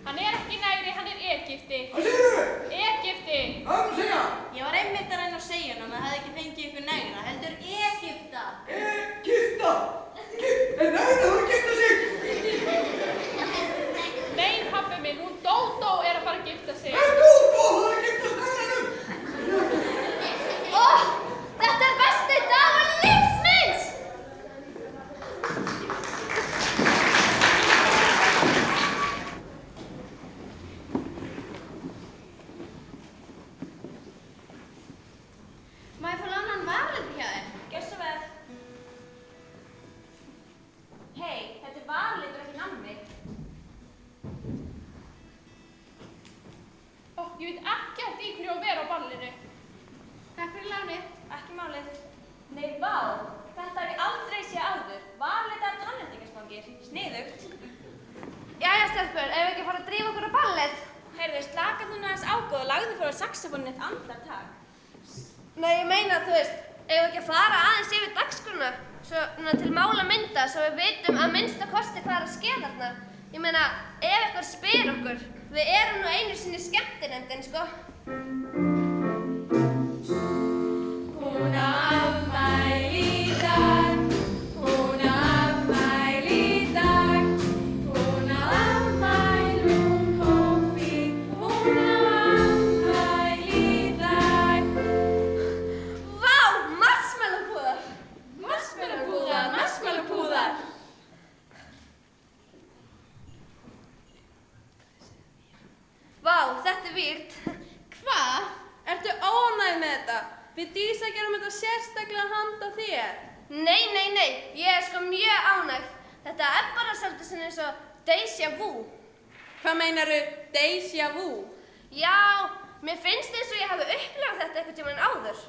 Hann er ekki negri, hann er Egypti. Hvað segirðu? Egypti. Hvað er að segja? Ég var einmitt að reyna að segja hann að það hefði ekki fengið ykkur negra, heldur Egypta. Gifta? En negra þú að gifta sig? Nei, pabbi minn, hún Dódó er að fara að gifta sig. Dódó, hún er að gifta negranum? Þetta er besti dagur lífs míns! Má ég fá lánan varaliti hjá þér? Gjör svo vel. Hei, þetta er varalitur ekki nammi. Ég veit ekkert í hverju að vera á ballinu. Takk fyrir lánið. Ekki málið. Nei, vá, þetta hef ég aldrei séð áður. Varalitar tannréttingarsfangir. Sniðugt. Jæja, stelpur, ef við ekki fara að drífa okkur á ballið? Heyrðu, slaka þú næst ágóð og lagðu fyrir saxofónin eitt andartak. Nei, ég meina, þú veist, ef við ekki fara aðeins yfir dagskruna, svona til mála mynda, svo við vitum að minnsta kosti hvað er að ske þarna. Ég meina, ef eitthvað spyr okkur, við erum nú einu sinni skemmtinefndin, sko. Hún á afmæli í dag, hún á afmæli í dag, hún á afmæli hún hófi, hún á afmæli í dag. Vá, marshmallowpúðar! Marshmallowpúðar! Vá, þetta er vírt. Hvað? Ertu óánægð með þetta? Við Dísa gerum þetta sérstaklega handa þér. Nei, ég er sko mjög ánægð. Þetta er bara svolítið svona eins og déjà vu. Hvað meinaru déjà vu? Já, mér finnst eins og ég hafi upplifað þetta einhvern tímann áður.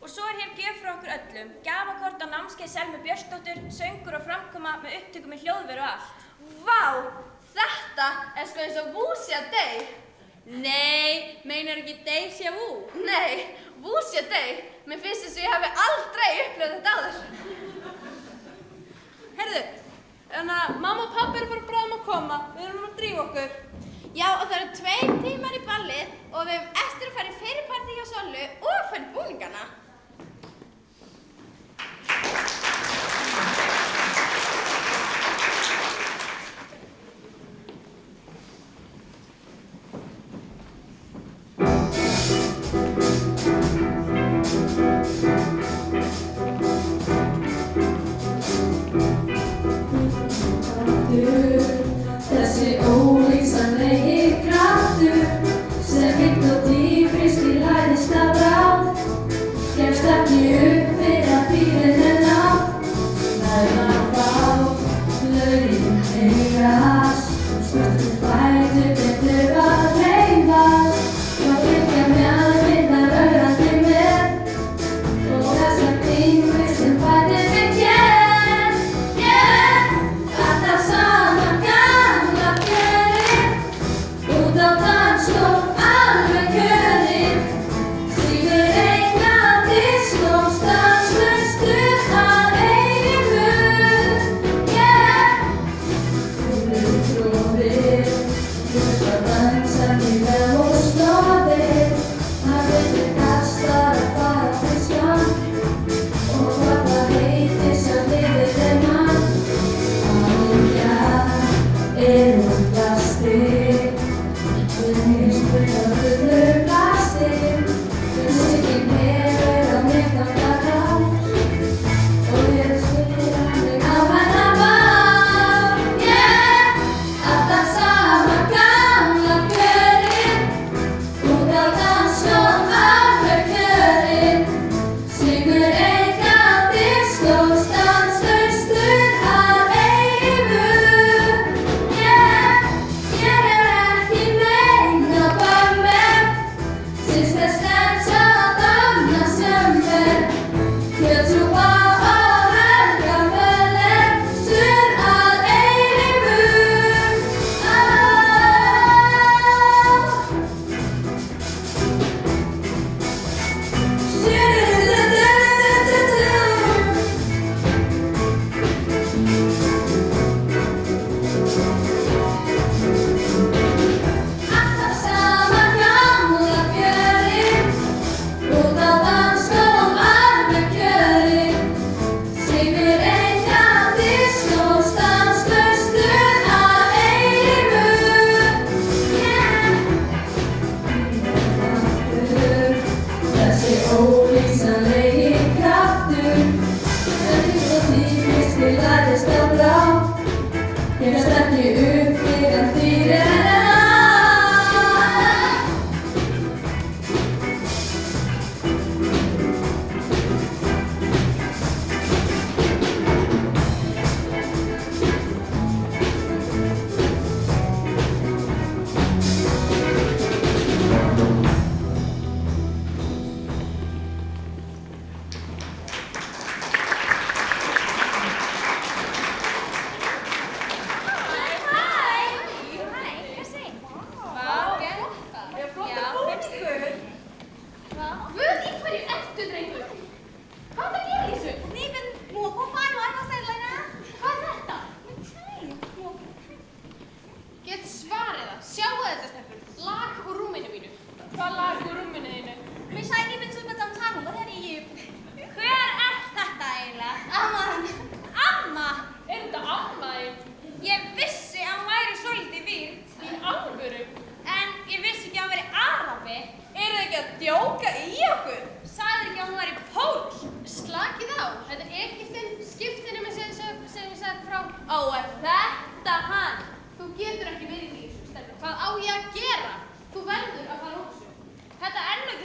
Og svo er hér gjöf frá okkur öllum. Gjafakort á námskeið Selmu Björnsdóttur, söngur og framkoma með upptökum í hljóðveru og allt. Vá, þetta er sko eins og Vúsja Day. Nei, meinar ekki déjà vu? Nei, Vúsja Day. Mér finnst eins og ég hafi aldrei upplifað þetta áður. Heyrðu, mamma og pabbi eru bara bráðum að koma. Við erum að drífa okkur. Já, og það eru 2 tímar í ballið og við hefum eftir að fara í fyrirparti hjá Sollu og fara í búningana. Þessi ólýsanlegi kraftur sem heitt og dýfrist í læðist að bráð gefst ekki upp fyrir að tíðin er náð. Það er að fá lögin eigast spurtur fætur betur að hreyfast og fylgja mjölvinnar ögrandi með og þessar tímur sem fætur við alltaf saman gamla fjörið út á dansgólf alveg kjörið sýnir eignandi stanslaust að eilífu. Hún er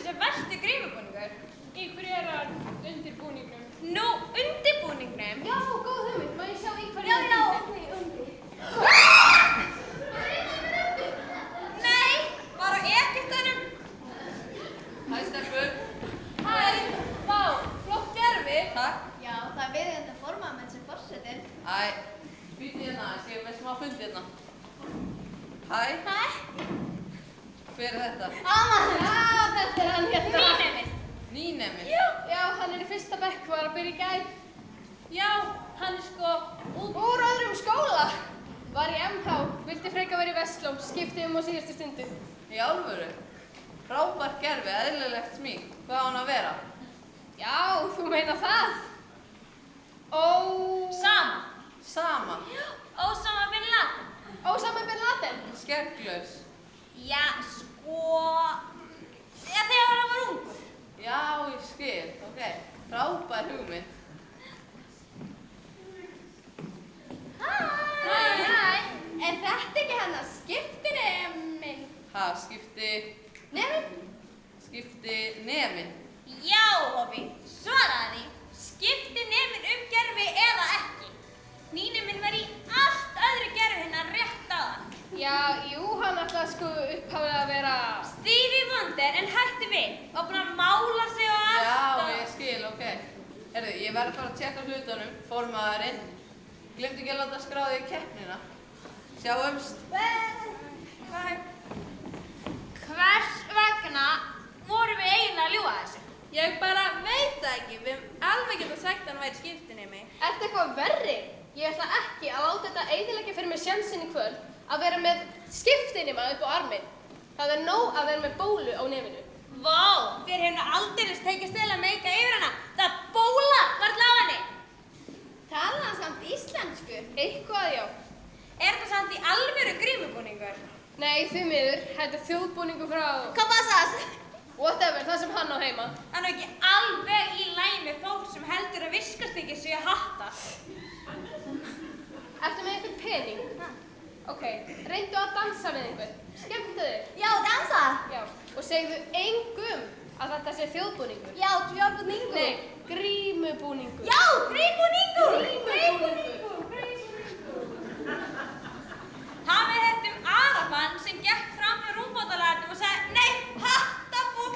þessi versti grímubúningur. Í hverju hann undirbúningnum? Nú, undirbúningnum? Já, góð hugmynd. Má ég sjá í hverju Já, undir. Nei, var á Egyptunum. Hæ, stelpur. Hæ, vá, flott gerfi. Takk. Já, það er viðeigandi formaður sem forsetinn. Æ, býttu hérna, ég sé með smá fund hérna. Hæ. Hæ. Hver er þetta? Já, þetta er hann hérna. Nýneminn. Nýneminn? Já, hann er í fyrsta bekk, var að byrja í gær. Já, hann er sko úr öðrum skóla. Var í MH, vildi freka vera í Vestló, skipti á síðustu stundu. Í alvöru? Frábært gerfi, eðlilegt smík. Hvað á hann að vera? Já, þú meina það? Sama? Ósama bin Laden. Ósama bin Laden? Skegglaus. Já, sko... þegar hann var ungur. Já, ég skil, ok. Frábær hugmynd. Hæ. Er þetta ekki hann að skiptineminn? Ha, skiptineminn? Já, Hófi, svaraði því. Skiptineminn gerfi eða ekki. Nýneminn var í allt öðru gerfi hennar rétt áðan. Já, jú, hann ætlaði sko upphaflega að vera... Stevie Wonder en hætti við. Var búinn að mála sig og allt. Já, ég skil, ok. Herðu, ég verð að fara að tjekka hlutunum. Formaðurinn. Glemdu ekki að láta skráði í keppnina. Sjáumst. Hvers vegna vorum við eiginlega að ljúga þessu? Ég bara veit það ekki. Við hefum alveg getað sagt að hann væri skiptinemi. Ertu eitthvað verri? Ég ætla ekki að láta þetta eyðileggja fyrir mig sjansinn í kvöld að vera með skiptinema upp á arminn. Það er nóg að vera með bólu á nefinu. Vá, þér hefur aldeilis tekist til að meika yfir hana. Það bóla varla á henni. Talar hann samt íslensku? Eitthvað, já. Er þetta samt í alvöru grímubúningur? Nei, því miður. Þetta er þjóðbúningur frá... Kabasas! Whatever, það sem hann á heima. Hann er ekki alveg í lagi með fólk sem heldur að viskastykki séu hattar. Ertu með einhvern pening? Ok, reyndu að dansa með einhvern. Skemmtu þig. Já, dansa! Já, og segðu engum að þetta sé þjóðbúningur. Já, þjóðbúningur. Nei, grímubúningur. Já, grímubúningur! Hafið þetta Araban sem gekk fram með rúmbótalarnum og sagði nei, hattabúk!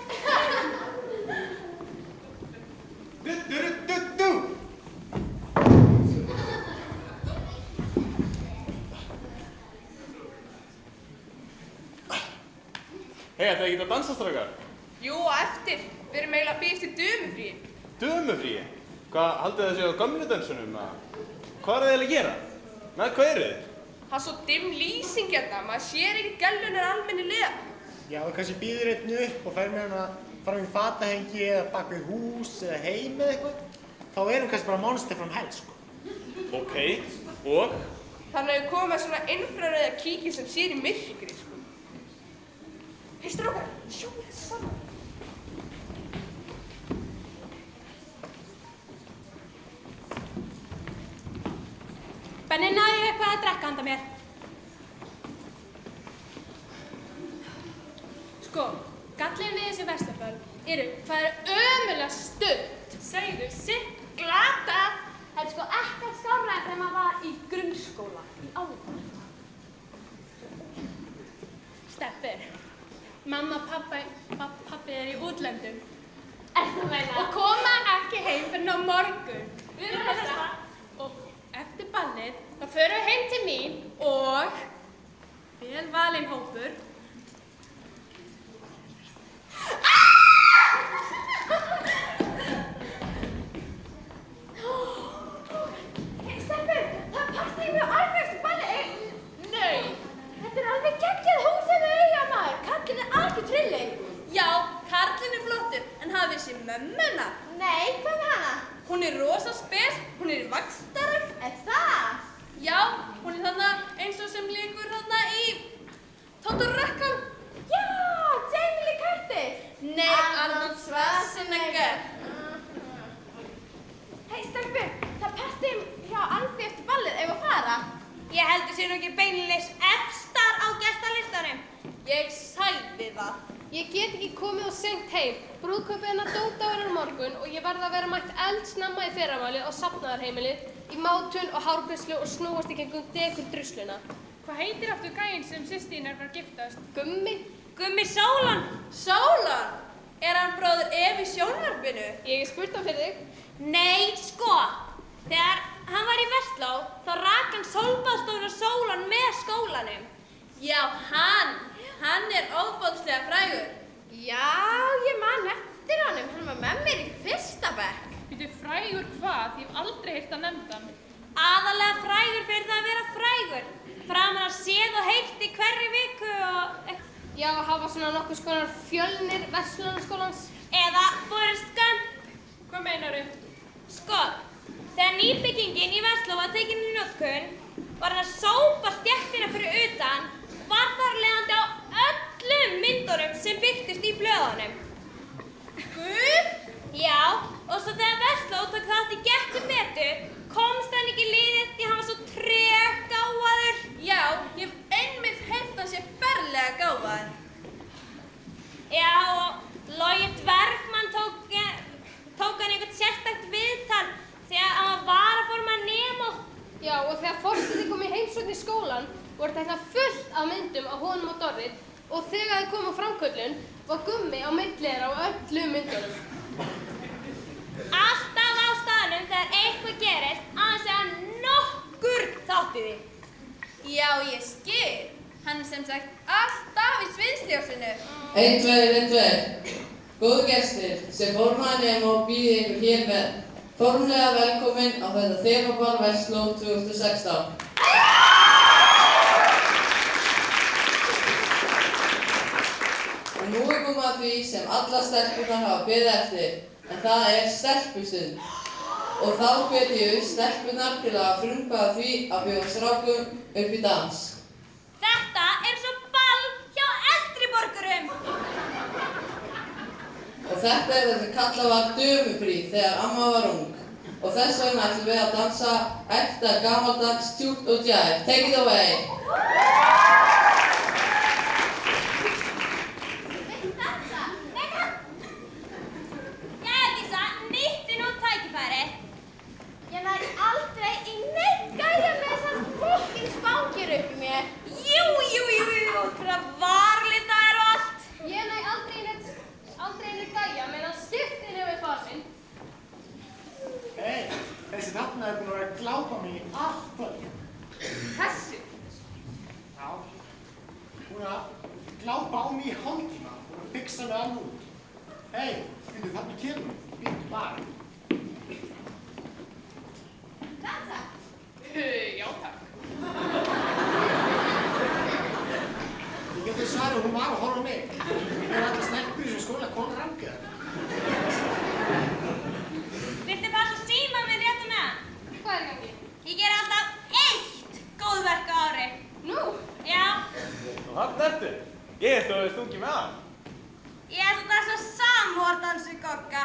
Hei, þetta er ekki að dansa, strákar? Jú, og eftir. Við erum eiginlega að bíða eftir dömufríi. Dömufríi? Hvað, haldið þið séu á gömlu dansunum? Hvað er þið eiginlega að gera? Með hvað eru þið? Það er svo dimm lýsing hérna. Maður sér ekki gællunar almennilega. Já, þú kannski býður einn upp og fær með hann að fara um fatahengi eða bak við hús eða heim eða eitthvað. Þá erum kannski bara monster from hell, sko. Ok, og? Þannig að við komum með svona infrarauða kíki sem sér í myrkri, sko. Hei, strákar, sjáum þetta saman. Benni, náðu ég eitthvað að drekka handa mér? Sko, gallin við þessi vesturböll eru hvað er ömulega stutt. Segðu, sitt glata. Það er sko ekkert skárra en þegar maður var í grunnskóla, í álfar. Steppi, mamma og pappi er í útlöndum. Er það meina? Og koma ekki heim fyrir á morgun. Við erum að þessa. Og eftir ballið, þá förum við heim til mín og vel valinn hópur. Hei, Steppi, það er partíð með alveg eftir ballið. Nei. Þetta er alveg geggjað húsið við eiga maður. Karlinn er algjör trilling. Já, karlinn er flottur, en hafið þessi mömmuna? Nei, hvað með hana? Hún er rosa spes, hún er í vaxtaröf. Er það? Já, hún er þarna eins og sem leikur þarna í Tótturrekkan. Já, Jamie Lee Curtis. Nei, Arnold Schwarzenegger. Hei, Steppi, það er partíð hjá Alfí eftir ballið, ef að fara. Ég held að sé nú ekki beinleis efstar á gestalistanum. Ég sagði það. Ég Ég get ekki komið of seint heim. Brúðkaupið hennar Dóta verður á morgun og ég verð að vera mætt eldsnemma í fyrramálið á safnaðarheimilið í mátun og hárgreiðslu og snúast í kringum dekurdrusluna. Hvað heitir aftur gæinn sem systir þín var að giftast? Gummi. Gummi Sólan. Sólan? Er hann bróðir Evu í sjónvarpinu? Ég spurt hann fyrir þig. Nei, sko. Þegar hann var í Versló, þá rak hann sólbaðstofuna Sólan með skólanum. Já, hann er óbóðslega frægur. Já, ég man eftir honum. Hann var með mér í fyrsta bekk. Býtu frægur hvað? Ég hef aldrei heyrt að nefnda hann. Aðalega frægur fyrir það að vera frægur. Framan að séð og heyrt í hverri viku og... Já, hafa svona nokkuð skonar Fjölnir Verslunarskólans. Eða Forrest Gump. Hvað meinaru? Sko, þegar nýbyggingin í Versló var tekin í notkun, var hann að sópa stéttina fyrir utan, var þar leiðandi á öllum myndunum sem birtist í blöðunum. Guð? Já, og svo þegar Versló tók þátt í Gettu betur, komst hann ekki í liðið því hann var svo treggáfaður. Já, ég hef einmitt heyrt hann sé ferlega gáfaður. Já, og Logi Dvergmann tók hann eitthvað sérstakt viðtal þegar hann var varaformaður Nemo. Já, og þegar forseti kom í heimsókn í skólan, voru teknað fullt af myndum á honum og Dorrit og þegar þið komu á framköllun, var Gummi á milli þeirra á öllum myndunum. Alltaf á staðnum þegar eitthvað gerist, annars hann nokkur þátti því. Já, ég skil. Hann er sem sagt alltaf í sviðsljósinu. 1, 2, 1, 2. Góðu gestir, sem formaður Nemo býði ykkur hér með. Formlega velkomin á þetta þemaball Versló 2016. Og nú er komið að því sem alla stelpurnar hafa beðið eftir, en það er stelpustund. Og þá hvet ég stelpurnar til að frumkvæða því að bjóða strákum upp í dans. Þetta er svo ball hjá eldri borgurum. Og þetta er það sem kallað var dömufrí þegar amma var ung. Og þess vegna ætlum við að dansa ekta gamaldags tjútt og djær. Take it away! Viltu dansa? Neka! Jæja Dísa, nýttu nú tækifærið. Ég næri aldrei í neitt gæja með þessar fucking spangir upp í mér. Jú, hvað varlita er og allt. Ég næ aldrei neitt gæja meðan skiptin hefur fasinn. Hei, þessi þarna er búin að vera að glápa mig í allt kvöld. Þessi? Já. Hún er að glápa á mig í hálftíma og að fixa mig alveg út. Hei, þarna kemur mig. Býttu bara. Dansa? Já, takk. Ég geti svarið að hún var að horfa á mig. Ég er alltaf stelpur í þessu skóla kolrangiðar. Viltu bara svo síma minn rétt með hann? Hvað er í gangi? Ég ger alltaf 1 góðverk á ári. Nú? Já. Og þarna ertu. Ég held að þú hefði stungið með hann. Ég er svona svo samvordansu gogga.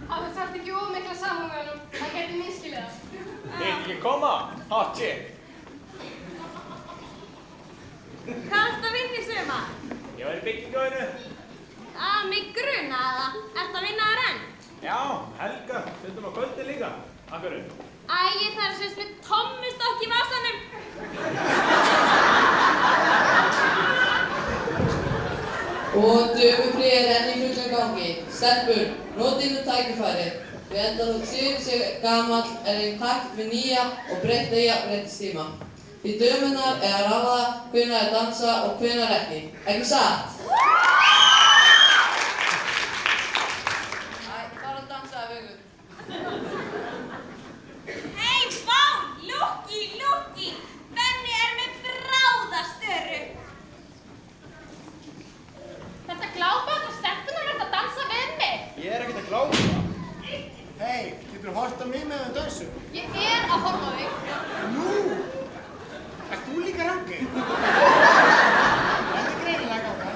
Þú þarft ekki of mikla samúð með honum. Það gæti misskilið það. Viltu ekki koma? Hot chick. Hvað ertu að vinna í sumar? Ég var í byggingavinnu. Mig grunaði það. Ertu að vinna þar enn? Já, Helga. Stundum á kvöldin líka. Af hverju? Æ, það er semst með tommustokk í vasanum. Og dömufrí er enn í fullum gangi. Stelpur, notið nú tækifærið. Við enda þótt sig gamall er í takt við nýja og breytta jafnréttistíma. Því dömunnar er að ráða hvenær er dansa og hvenær ekki. Ekki satt? Fara að dansa af ykkur. Hei, vá! Lúkki! Benni er með bráðastöru. Þetta glápa og stelpunar verða að dansa við mig. Ég er ekkert að glápa. Hei, getur þú hort á mig meðan dansu? Ég er að horfa á þig. Nú! Ert þú líka rangi? Þetta er greinilega ganga.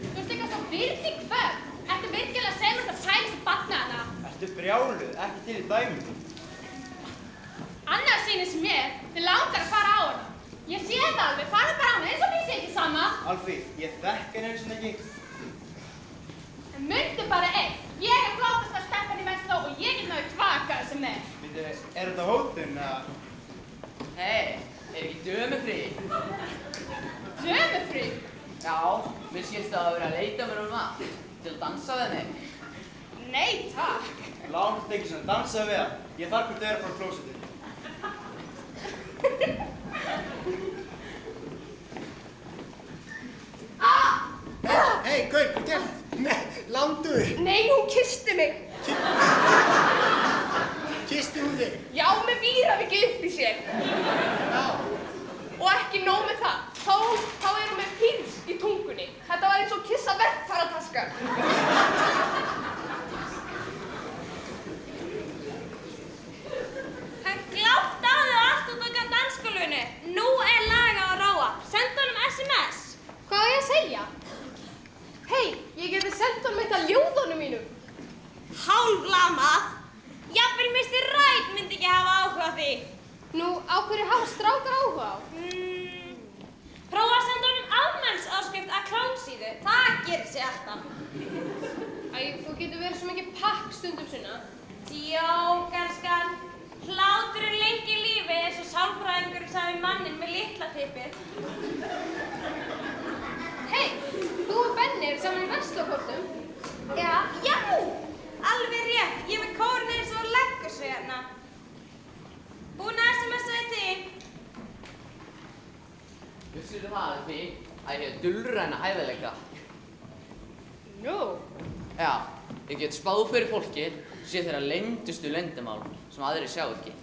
Þú ert líka svo virðing hvern. Ertu virkilega að segja mér þetta sælist barna hana? Ertu brjáluð, ekki til í dæmi. Annars sýnist mér, þið langar að fara á hana. Ég sé það alveg, farðu bara á mig eins og mér sé ekki sama. Alfí, ég þekk henni eins og ekki. En mundu bara eitt, ég er flottasta stelpan í Vestló og ég get náðu tvaka sem er. Veitu, er þetta hótun eða? Hei, er ekki dömufrí? Dömufrí? Já, mér skilst að vera að leita mér mat til að dansa við mig. Nei, takk. Látt ekki svona, dansaðu við það. Ég þarf hvort þau eru frá klósettinu. Hei, Gaur, hvað gerð? Nei, landu þig. Nei, hún kyssti mig. Kyssti hún þig? Já, með víravíki upp í sér. Já. Og ekki nóg með það. Þá er hún með píls í tungunni. Þetta var eins og kissa verkfærataska. Hann glátt á þau allt út okkar dansskólinu. Nú er lag á að ráa. Senda honum SMS. Hvað á ég að segja? Hei, ég geti sendt honum eitt af ljóðunum mínum. Hálflamað. Jafnvel Mr. Right myndi ekki hafa áhuga á því. Nú, á hverju hafa strákar áhuga á? Prófa að senda honum afmælsáskrift að klónsíðu. Það gerir sig alltaf. Æ, þú getur verið svo mikið pakk stundum sinna. Jókanskan. Hláturinn lengi lífi eins og sálfræðingurinn sagði manninn með lyklatippið. Hei, þú og Benni eru saman í Vestlókortum. Já, alveg rétt. Ég er með kórinn eins og leggur sig hérna. Búin að SMS-a þig til. Vissir þú það, Alfí, að ég hef dulræna hæfileika? Nú? Já, ég get spáð fyrir fólki, sé þeirra leyndustu leyndamál sem aðrir sjá ekki.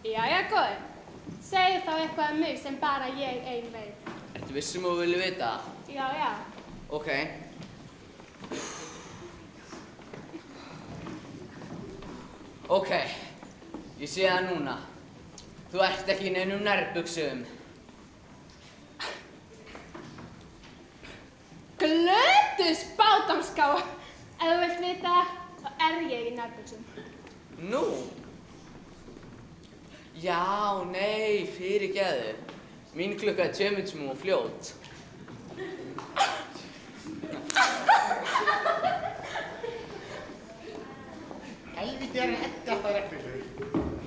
Jæja, góði. Segðu þá eitthvað um mig sem bara ég ein veit. Ertu vissum að þú vilja vita það? Já. Ok. Ok, ég sé það núna. Þú ert ekki í neinum nærbuxum. Glötus bátamskáa. Ef þú vilt vita, þá er ég í nærbuxum. Nú? Já, nei, fyrirgeðu. Mín klukka er 2 mínútum og fljót. Helvíti er Eddi alltaf regnfylgur.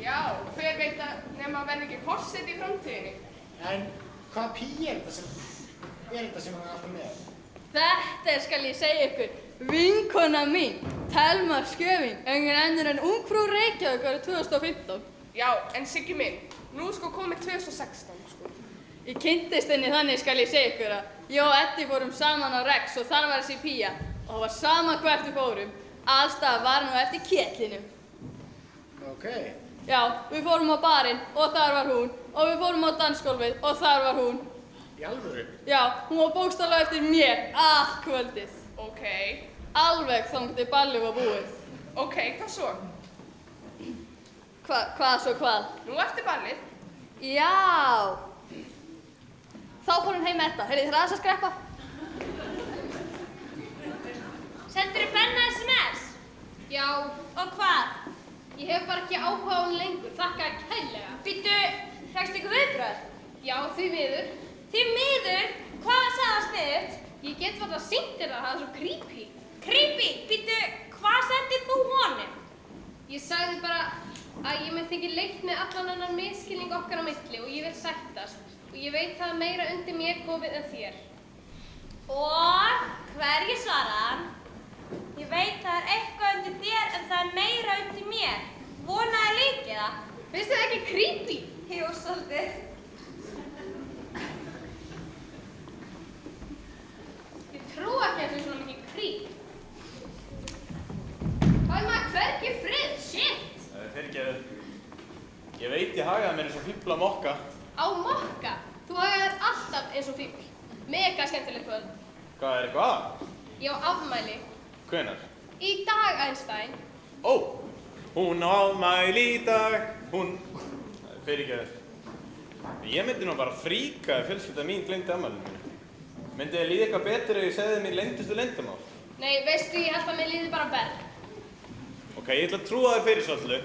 Já, hver veit að nema að verði ekki forseti í framtíðinni. En hvaða pí er þetta sem hann er alltaf með? Þetta skal ég segja ykkur. Vinkona mín, Thelma Skjöfing, engin ennur en ungfrú Reykjavík árið 2015. Já, en Siggi minn, nú sko komið 2016, sko. Ég kynntist henni þannig skal ég segja ykkur að ég og Eddi fórum saman á Rex og þar var þessi pía og það var sama hvert við fórum. Allstað var nú eftir kjetlinum. Ok. Já, við fórum á barinn og þar var hún og við fórum á dansgólfið og þar var hún. Í alvöru? Já, hún var bókstaflega eftir mér allt kvöldið. Ok. Alveg þangað til ballið var búið. Ok, hvað svo? Hvað svo hvað? Nú eftir ballið. Já. Þá fór hún heim með þetta. Heyrðu, þið aðeins að skreppa? Sendur þú Benna SMS? Já. Og hvað? Ég hef bara ekki áhuga á hún lengur, þakkaði kærlega. Býttu, fékkstu ykkur viðbröð? Já, því miður. Því miður? Hvað sagði það sniðugt? Ég get varla að sýnt þér það er svo creepy. Creepy? Býttu, hvað sendið þú honum? Ég sagði bara að ég með þykir leitt með allan annan misskilning okkar á milli og ég vil sættast. Og ég veit það meira undir mér komið en þér. Og hverju svaraði hann? Ég veit það er eitthvað undir þér en það er meira undir mér. Vonaði líkið það. Finnst þið ekki creepy? Jú, svolítið. Ég trú ekki að það er svona mikið creep. Hvað er maður hvergi frið? Shit! Það er fyrirgeðu. Ég veit ég hagaði mér eins og fíbl á mokka. Á mokka? Þú hagaðir alltaf eins og fíbl. Mega skemmtileg kvöld. Hvað er eitthvað að? Ég á afmæli. Hvenær? Í dag, Einstein. Ó, hún á afmæli í dag, hún... Það er fyrirgeðu. Ég myndi nú bara fríka ef fjölskylda mín gleymdi afmælinu mínu. Myndi þið líða eitthvað betur ef ég segði mér leyndustu leyndamál? Nei, veistu, ég held að mér líði bara verð. Ok, ég ætla að trúa þér fyrir svolítið,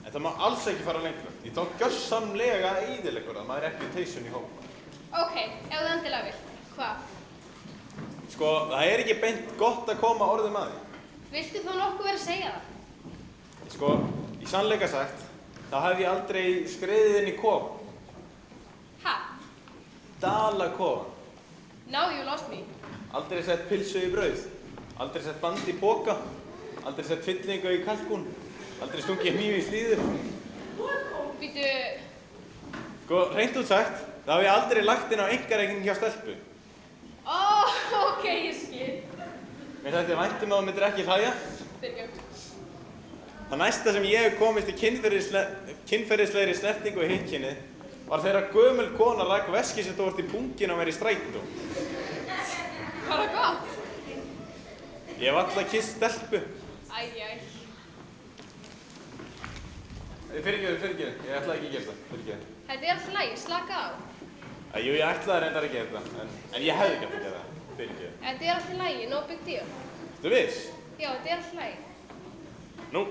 en En það má alls ekki fara lengra. Því þá gjörsamlega eyðileggur það maður reputation í hóp. Ok, ef þú endilega vilt. Hvað? Sko, það er ekki beint gott að koma orðum að því. Viltu þú nokkuð vera að segja það? Sko, í sannleika sagt, þá hef ég aldrei skreiðið inn í kofa. Ha? Dalakofa. Now you lost me. Aldrei sett pilsu í brauð. Aldrei sett band í poka. Aldrei sett fyllingu í kalkún. Aldrei stungið hníf í slíður. Býtu... Sko, hreint út sagt, þá hef ég aldrei lagt inn á einkareikning hjá stelpu. Ok, ég skil. Mér þætti vænt að þú myndir ekki hlæja. Fyrirgefðu. Það næsta sem ég hef komist í kynferðislegri snertingu í hitkynnið var þegar gömul kona rak veski sem tókst í pungin á mér í strætó. Var það gott? Ég hef alltaf kysst stelpu. Æ. Fyrirgefðu, ég ætlaði ekki að gera það, fyrirgefðu. Þetta er alltaf lægi, slaka á. Jú, ég ætlaði reyndar að gera það, en ég hefði ekki að gera það, fyrirgefðu. Þetta er alltaf lægi, no big deal. Þú viss? Já, þetta er alltaf lægi. Nú?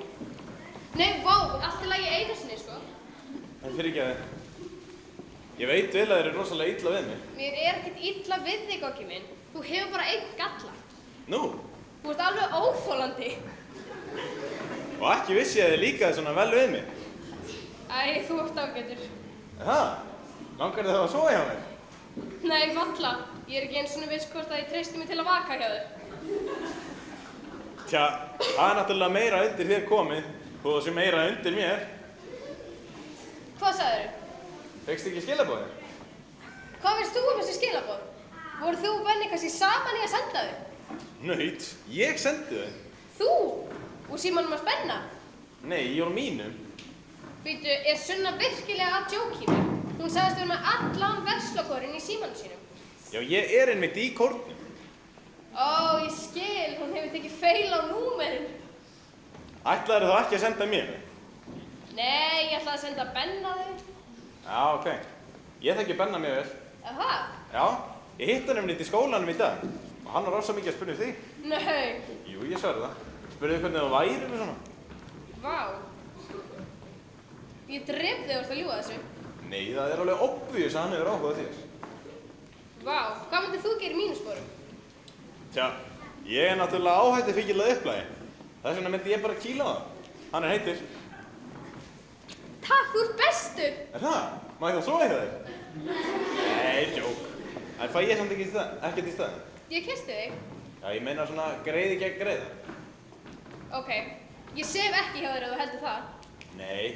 Nei, vá, alltaf lægi einu sinni, sko. En fyrirgefðu. Ég veit vel að þeir eru rosalega illa við mig. Mér er ekkert illa við þig, Goggi minn. Þú hefur bara einn galla. Nú? Þú ert alveg óþolandi. Og ekki vissi að þið líkaði svona vel við mig. Æ, þú ert ágætur. Það? Langar þið þá að sofa hjá mér? Nei, valla. Ég er ekki eins og viss hvort að ég treysti mig til að vaka hjá þér. Tja, það er náttúrulega meira undir þér komið, og það sé meira undir mér. Hvað sagðirðu? Fékkstu ekki skilaboðið? Hvað veist þú þessi skilaboð? Voru þú og Benni kannski saman í að senda þau? Naut, ég sendi þau. Þú? Og símanum að Benna? Nei, ég var mínum. Býtu, er Sunna virkilega að djóki mig? Hún sagðist vera með allan verslakorinn í símanum sínum. Já, ég er einmitt í kórnum. Ó, ég skil, hún hefur tekið feil á númerin. Ætlaðir þá ekki að senda mér? Nei, ég ætlaði að senda Benna þau. Já, ok. Ég þekki Benna mjög vel. Aha? Já, ég hitt hann einmitt í skólanum í dag. Og hann var rosa mikið að spyrja þig. Nei. Jú, ég sverði það. Spurði hvernig það væri með svona. Vá. Ég dref þig að ljúga þessu. Nei, það er alveg obvious að hann hefur áhugað þér. Vá, hvað myndið þú gera í mínum sporum? Tja, ég er náttúrulega áhætti fíkilega upplægi. Þess vegna myndi ég bara kýla á það. Hann er heitur. Takk, þú ert bestur. Er það? Má ég þá sofa hjá þig? Nei, djók. En fæ ég samt ekkert í staðinn? Ég kyssti þig. Já, ég meina svona greiði gegn greiða. Ok, ég sef ekki hjá þér ef þú heldur það. Nei,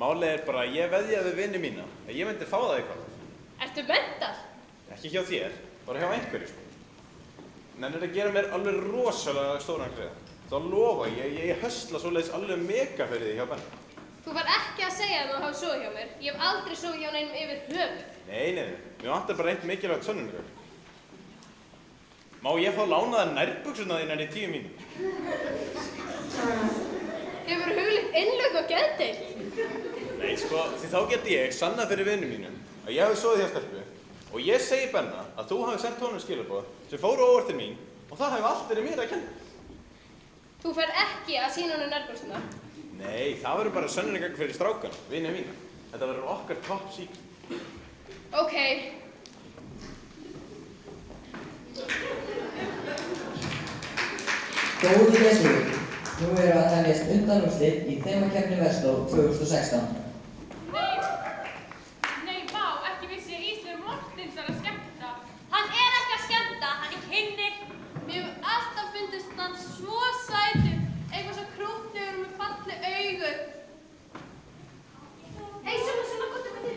málið er bara að ég veðjaði við vinni mína að ég myndi fá það eitthvað. Ertu mental? Ekki hjá þér, bara hjá einhverju sko. Nennir að gera mér alveg rosalega stóran greiða. Þá lofa ég höstla svoleiðis alveg mega fyrir því hjá Benna. Þú var ekki að segja að þú hafa sofið hjá mér. Ég hef aldrei sofið hjá neinum yfir höfuð. Nei, mér vantar bara eitt mikilvægt sönnunargögn. Má ég fá lánaðar nærbuxurnar þínar í 10 mínútur? Hefur hugleitt innlögn og geðdeild? Nei, sko, því þá geti ég sannað fyrir vinnum mínum að ég hafi sofið hjá stelpu og ég segi Benna að þú hafi sendt honum skilaboð sem fóru óvart til mín og það hafi allt verið mér að kenna. Þú fer ekki að sýna honum nærbuxurnar. Nei, það verður bara sönnunargögn fyrir strákan, vinni mína. Þetta verður okkar top secret. Ok. Góðu gestur, nú eru að hefjast undanúrslit í þemakeppni Versló 2016. Nei, vá, ekki vissi ég Ísleif Mortens var að skemmta. Hann er ekki að skemmta, hann er kynnir. Mér hefur alltaf fundist hann svo sætur, eitthvað svo krútlegur með falleg augu. Hey, svona, gottu.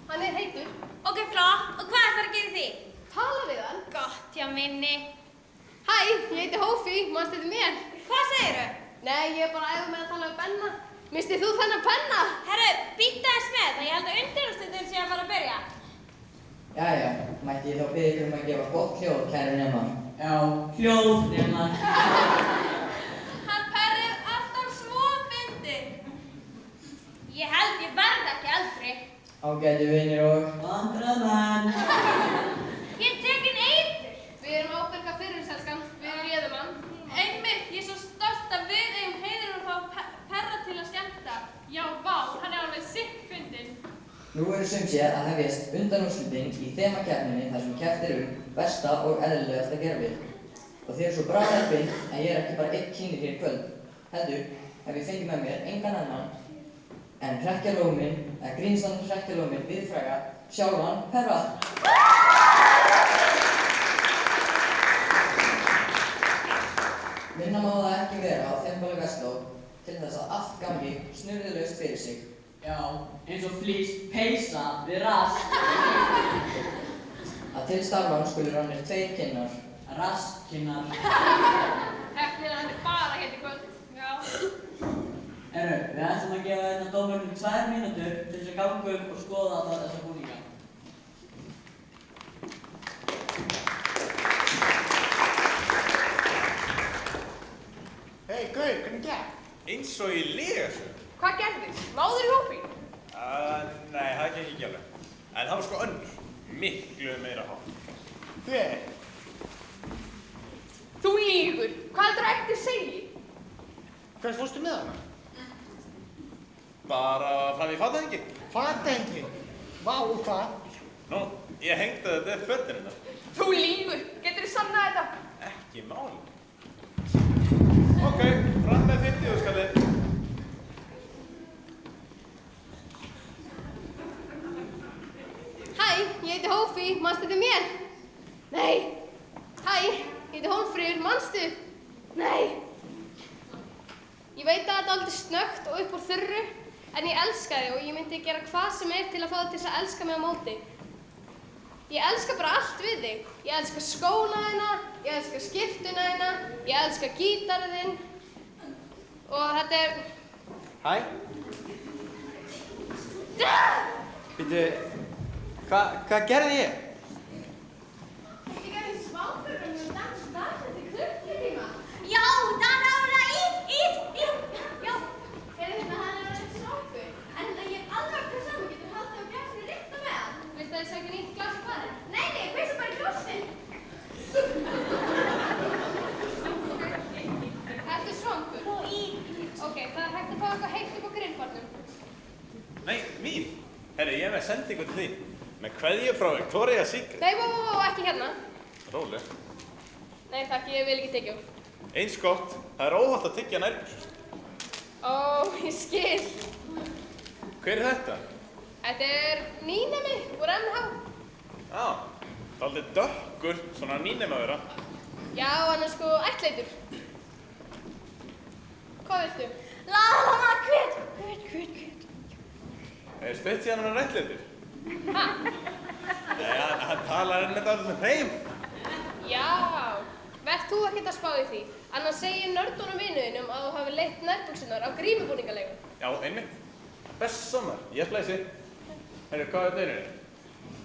Hann er heitur. Ok, flott, og hvað ætlar að gera í því? Tala við hann. Gott, hjá minni. Hæ, ég heiti Hófi, manstu þetta mér? Hvað segirðu? Nei, ég er bara að æfa með að tala við Benna. Mistið þú þennan penna? Herru, býta þess með það, ég held að undirúrslitin sé að fara að byrja. Jæja, mætti ég þá biðja ykkur að gefa gott hljóð, kæru nemar? Já, hljóð, nemar. Hann Perri er alltaf svo fyndinn. Ég held ég verð ekki eldri. Ágætu vinir og vandraðmann. Ég tek inn eitur. Við erum ábyrga fyrirhúselskan, við réðum hann. Einmitt, ég er svo stolt að við eigum heiðurinn að fá Perra til að skemmta. þetta? Já, vá, hann er alveg sitt fyndinn. Nú eru sumséð að hefjast undanúrslitin í þemakeppninni þar sem keppt versta og eðlilegasta gerfið. Og þið eru svo bráðheppin að ég er ekki bara einn kynir hér í kvöld. Heldur hef ég fengið með mér engan annan en hrekkjalóminn, eða Grímsland hrekkjalóminn viðfræga sjálfan Perra. Minna má það ekki vera á Þembali Vestló til þess að allt gangi snurðulaust fyrir sig. Já, eins og flýst peysa við rass. Að til starfan skulu rannir 2 kynnar. Rasskynnar. Heppnilega hann er bara hérna í kvöld. Já. Við ætlum að gefa þetta dómurnum 2 mínútur til þess að ganga og skoða alla þessa búninga. Hei, Gaur, hvernig gekk? Eins og í legasögu. Hvað gerðist? Náður í hópinn? Nei, það gekk ekki alveg. En það var sko önnur. Miklu meira hátt. Hver? Þú lýgur. Hvað heldur Eddi segi? Hvert fórstu með hana? Bara fram í fatahengi. Fatahengi? Vá, og hvað? Nú, ég hengdi þetta upp fötin hérna. Þú lýgur. Geturðu sannað þetta? Ekki máli. Ok, fram með 50 skallið. Hæ, ég heiti Hófi, manstu þetta mér? Nei. Hæ, ég heiti Hólmfríður, manstu? Nei. Ég veit að þetta er aldrei snöggt og upp úr þurru, en ég elska þig og ég myndi gera hvað sem er til að fá þig til að elska mig á móti. Ég elska bara allt við þig. Ég elska skóna þína, ég elska skyrtuna þína, ég elska gítarið þinn og þetta er... Hæ? Býtu, hvað gerði ég? Ég gerði smákur en við dansum dansandi klukkutíma. Já, Danóra, ít. Já, hann er að smákur. En ég er alveg ekki saman, getur haldið á glasinu rikta með hann. Viltu að ég sækja nýtt glas í barinn? Nei, pissa bara í glóstin. Ertu svangur? Ok, það er hægt að fá eitthvað heitt upp á grillbarnum. Nei, mín. Herri, ég er með sendingu til þín. Með kveðju frá Victoria's Secret. Nei, ekki hérna. Róleg. Nei, takk, ég vil ekki tyggja. Eins gott. Það er óhollt að tyggja nærbjörn. Ó, ég skil. Hver er þetta? Þetta er nýnemi úr MH. Já, dálítið dökkur, svona nýnemi að vera. Já, hann er sko ættleitur. Hvað viltu? Lalala, hvet. Er stutt síðan hann er ættleitur? Ha? Nei, hann talar enn með dálítið með hreim. Já, verð þú ekkert að spá í því. Annars segir nördunum vinuðinum að þú hafi leitt nærbuxurnar á grímubúningaleigu. Já, einmitt. Best samar. Ég splæsi. Herru, hvað er þetta einnig?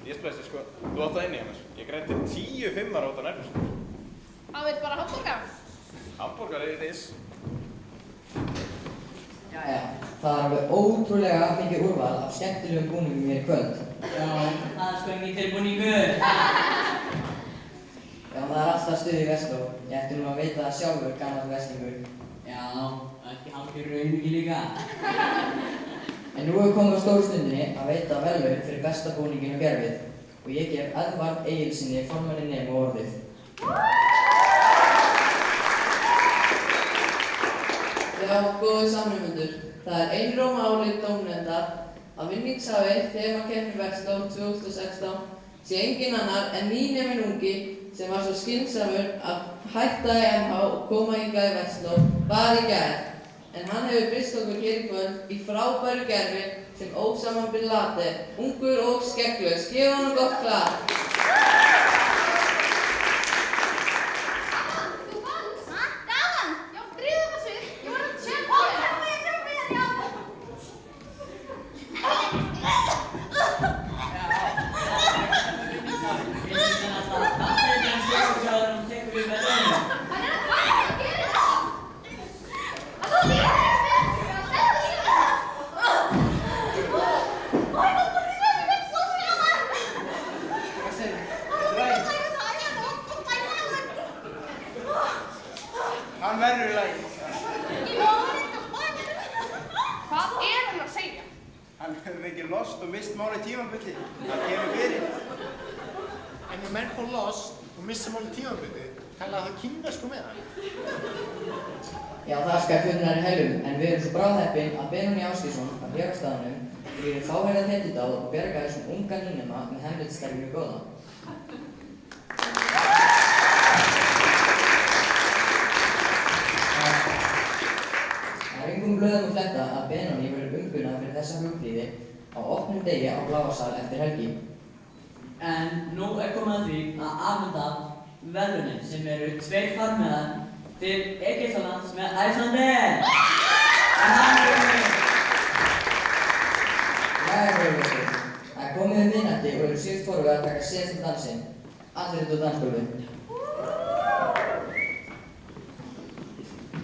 Ég splæsi, sko. Þú átt það inni í hans. Ég grætti 10 fimmar á þetta nærbjörn. Hann vil bara hambúrgar. Hambúrgar er þess. Jæja, það er alveg ótrúlega mikið úrval af skemmtilegum búningum hér í kvöld. Já, það er sko engin tilbúningur. Já, það er alltaf stuð í Vestló. Ég ætti nú að veita það sjálfur, gamall Vestlingur. Já, ekki hálfgerð rauningi líka. En nú er komið á stórstundinni að veita verðlaun fyrir besta búningin og gerfið. Og ég gef Edvard Egilssyni formanni nemu orðið. Já, góði samnefnendur. Það er einróma álit dómnefndar að vinningshafi þemakeppni Vestló 2016 sé engin annar en nýneminn ungi sem var svo skynsamur að hætta í MH og koma hingað í Vestló bara í gær. En hann hefur breyst okkur hér í kvöld í frábæru gerfi sem Ósaman Bin Laden, ungur og skegglaus. Gefa hann gott klap. við höfum ekki lost og mist máli tímabili. Það kemur fyrir. En ef menn fá lost og missa máli tímabili, kallaði það kínversku með hann. Já, það skal fjörðunar í hælum, en við erum svo bráðheppin að Benóný Ásgeirsson af Héraðsstaðanum fyrir fáheyrað hetjudáð og bjargaði þessum unga nýnema með hemleitistarfinu góða. Það er engum blöðum að fletta að Benóný verður umbunað fyrir þessa hugfríði á opnum degi á Bláasal eftir helgi. En nú er komið að því að afhenda verðlaunin sem eru 2 farmiðar til Egyptalands með Icelandair. Jæja, Rauðvörskur. Það er komið miðnætti og eru síðust fóru að taka síðasta dansinn. Allir út á dansgólfið.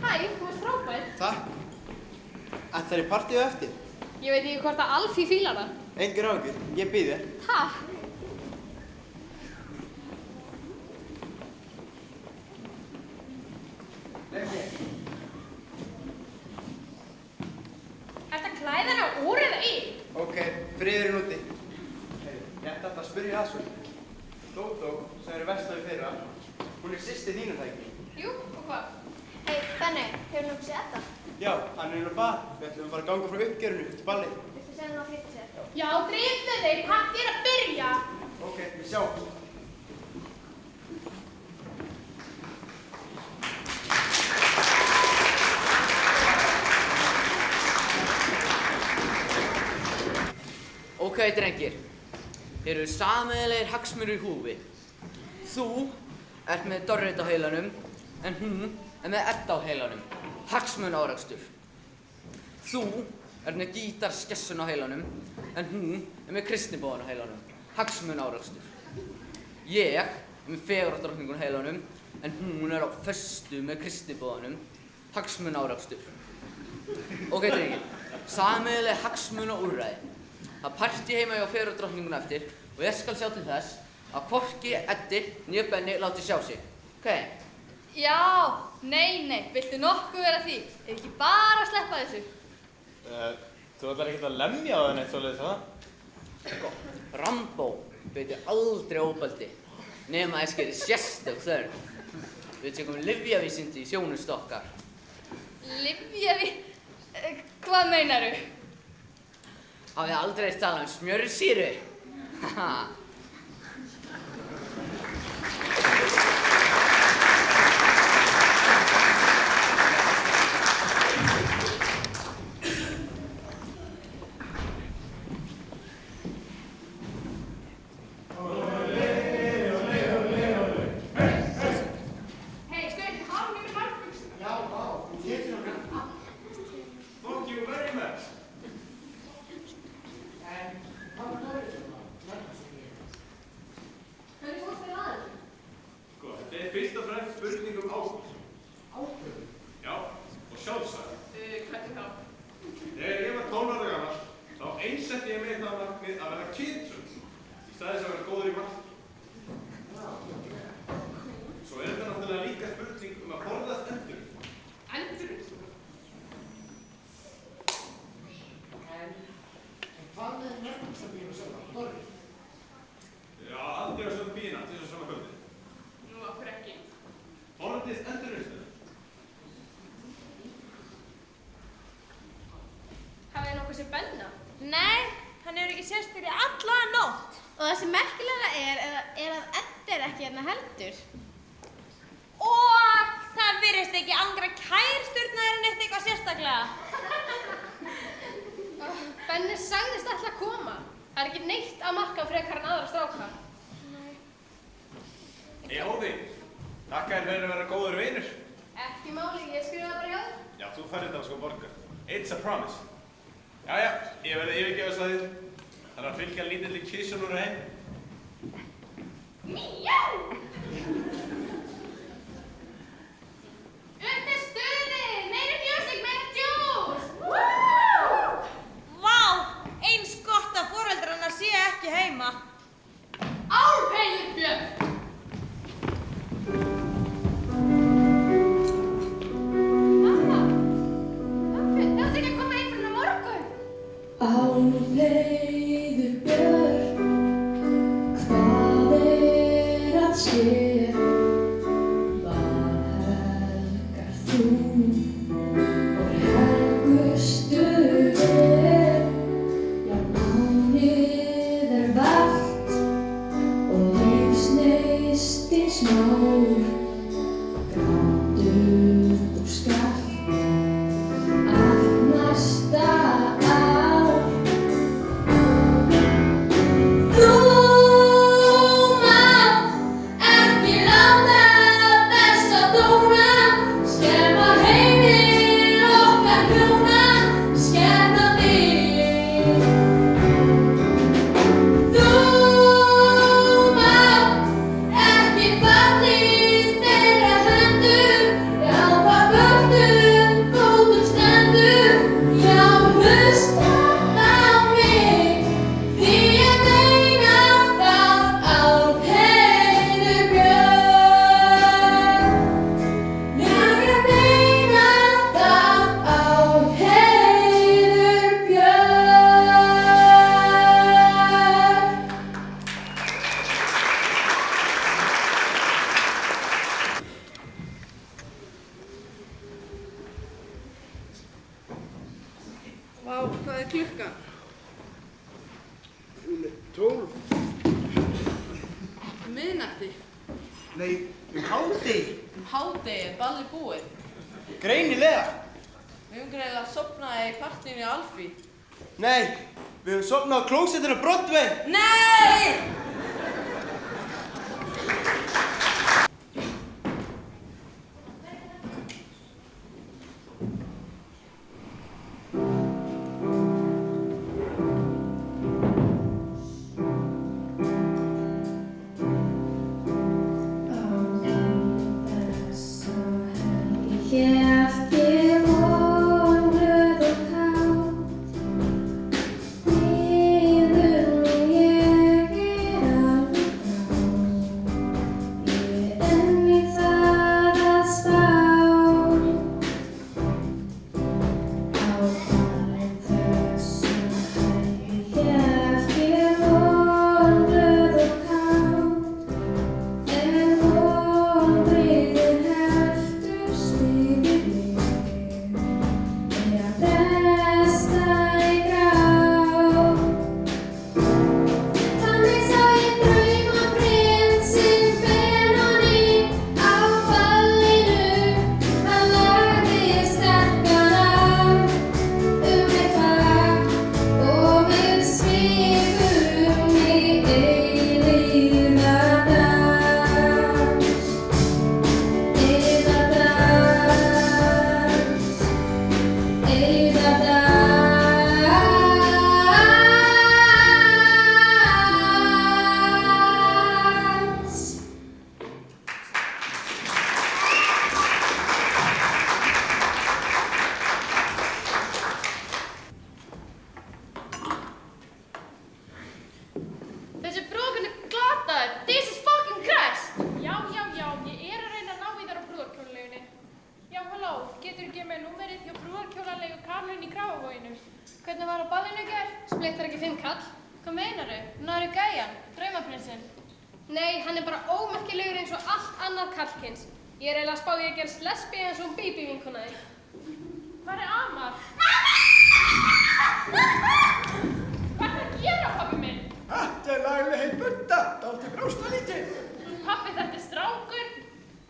Hæ, þú ert frábær. Takk. Ætlar í partíu eftir? Ég veit ekki hvort að Alfí fílar það. Engar áhyggjur, ég býð þér. Takk. Ertu að klæða hana úr eða í? Ok, friðurinn úti. Ég ætti alltaf að spyrja það svo. Dótó, sem eru verslaði fyrra, hún er systir þínu það ekki? Jú, og hvað? Hey, Benni, hefur nokkuð séð þetta? Já, hann er nú bar. Við ætlum að fara að ganga frá uppgjörinu til ballið. Viltu segja hann að flýta sér? Já, drífðu þig, partí er að byrja. Ok, við sjáum. Ok, drengir. Þeir eru sameiginlegir hagsmunir í húfi. Þú ert með Dorrit á heilanum, en hún er með Edda á heilanum. Hagsmunaárekstur. Þú ert með Gítar Skessun á heilanum, en hún er með Kristnibóðan á heilanum. Hagsmunaárekstur. Ég er með Fegurðardrottningun á heilanum, en hún er á föstu með Kristnibóðanum. Hagsmunaárekstur. Ok, drengir. Sameiginleg hagsmunaúrræði. Það er partí heima hjá Fegurðardrottningun eftir og ég skal sjá til þess að hvorki Eddi né Benni láti sjá sig. Ok? Já, nei, viltu nokkuð vera því? Ef ekki bara að sleppa þessu. Þú ætlar ekkert að lemja á það neitt svoleiðis, það? Sko, Rambó beitir aldrei óbeldi nema þess gerir sérstök þörf. Við tökum lyfjavísindi í þjónustu okkar. Hvað meinaru? Hafið aldrei talað um smjörsýru? Haha. Álfheiður Björk, hvað að ske? Hvað helgar þú og helgustu vel? Já, mánið valt og lífsneistinn smár. Grátur þú skalt allt næsta ár. Þú mátt ekki láta þessa dóna skemma heimil okkar hjóna, skemma þig. Þú mátt ekki falla í þeirra hendur, já hvað göldum fótum stendur. Já, hlustaðu á mig, því ég meina það, Álfheiður Björk. Já, ég meina það, Álfheiður Björk. Vá, hvað er klukkan? Hún er 12. Miðnætti. Nei, hádegi. Hádegi, er ballið búið. Greinilega. Við höfum greinilega sofnað í partíinu í Alfí. Nei, við höfum sofnað á klósettinu á Broadway. Nei! Hélt ég vonglöð og kát, bíður mig ég alveg frá. Ég enn í það að spá, á ballið þessum helgi hélt ég vonglöð og kát, en vonbrigðin helltust yfir mig, er að bresta í grát. Þannig sá ég drauma prinsinn Benoni á ballinu. Hann lagði sterkan arm mig þar og við svifum í eilífðardans. Þessi brúðkjólinn er glataður. Jesus fucking Christ! Já, ég er að reyna að ná í þar á brúðarkjólaleigunni. Já, halló, getur þú gefið mér númerið hjá brúðarkjólalegu Karlinn í Grafarvoginum? Hvernig var á ballinu í gær? Splittar ekki 5 kall? Hvað meinarðu? Náru gæjan, draumaprinsinn. Nei, hann er bara ómerkilegur eins og allt annað kallkyns. Ég er eiginlega að spá ég að gerast lesbí eins og bíbí-vinkona þín. Hvar er Amar? Hvað er að gera, pabbi minn? Þetta er laglegheit Budda, dálítið brjóstalítið. Pabbi, þetta er strákur.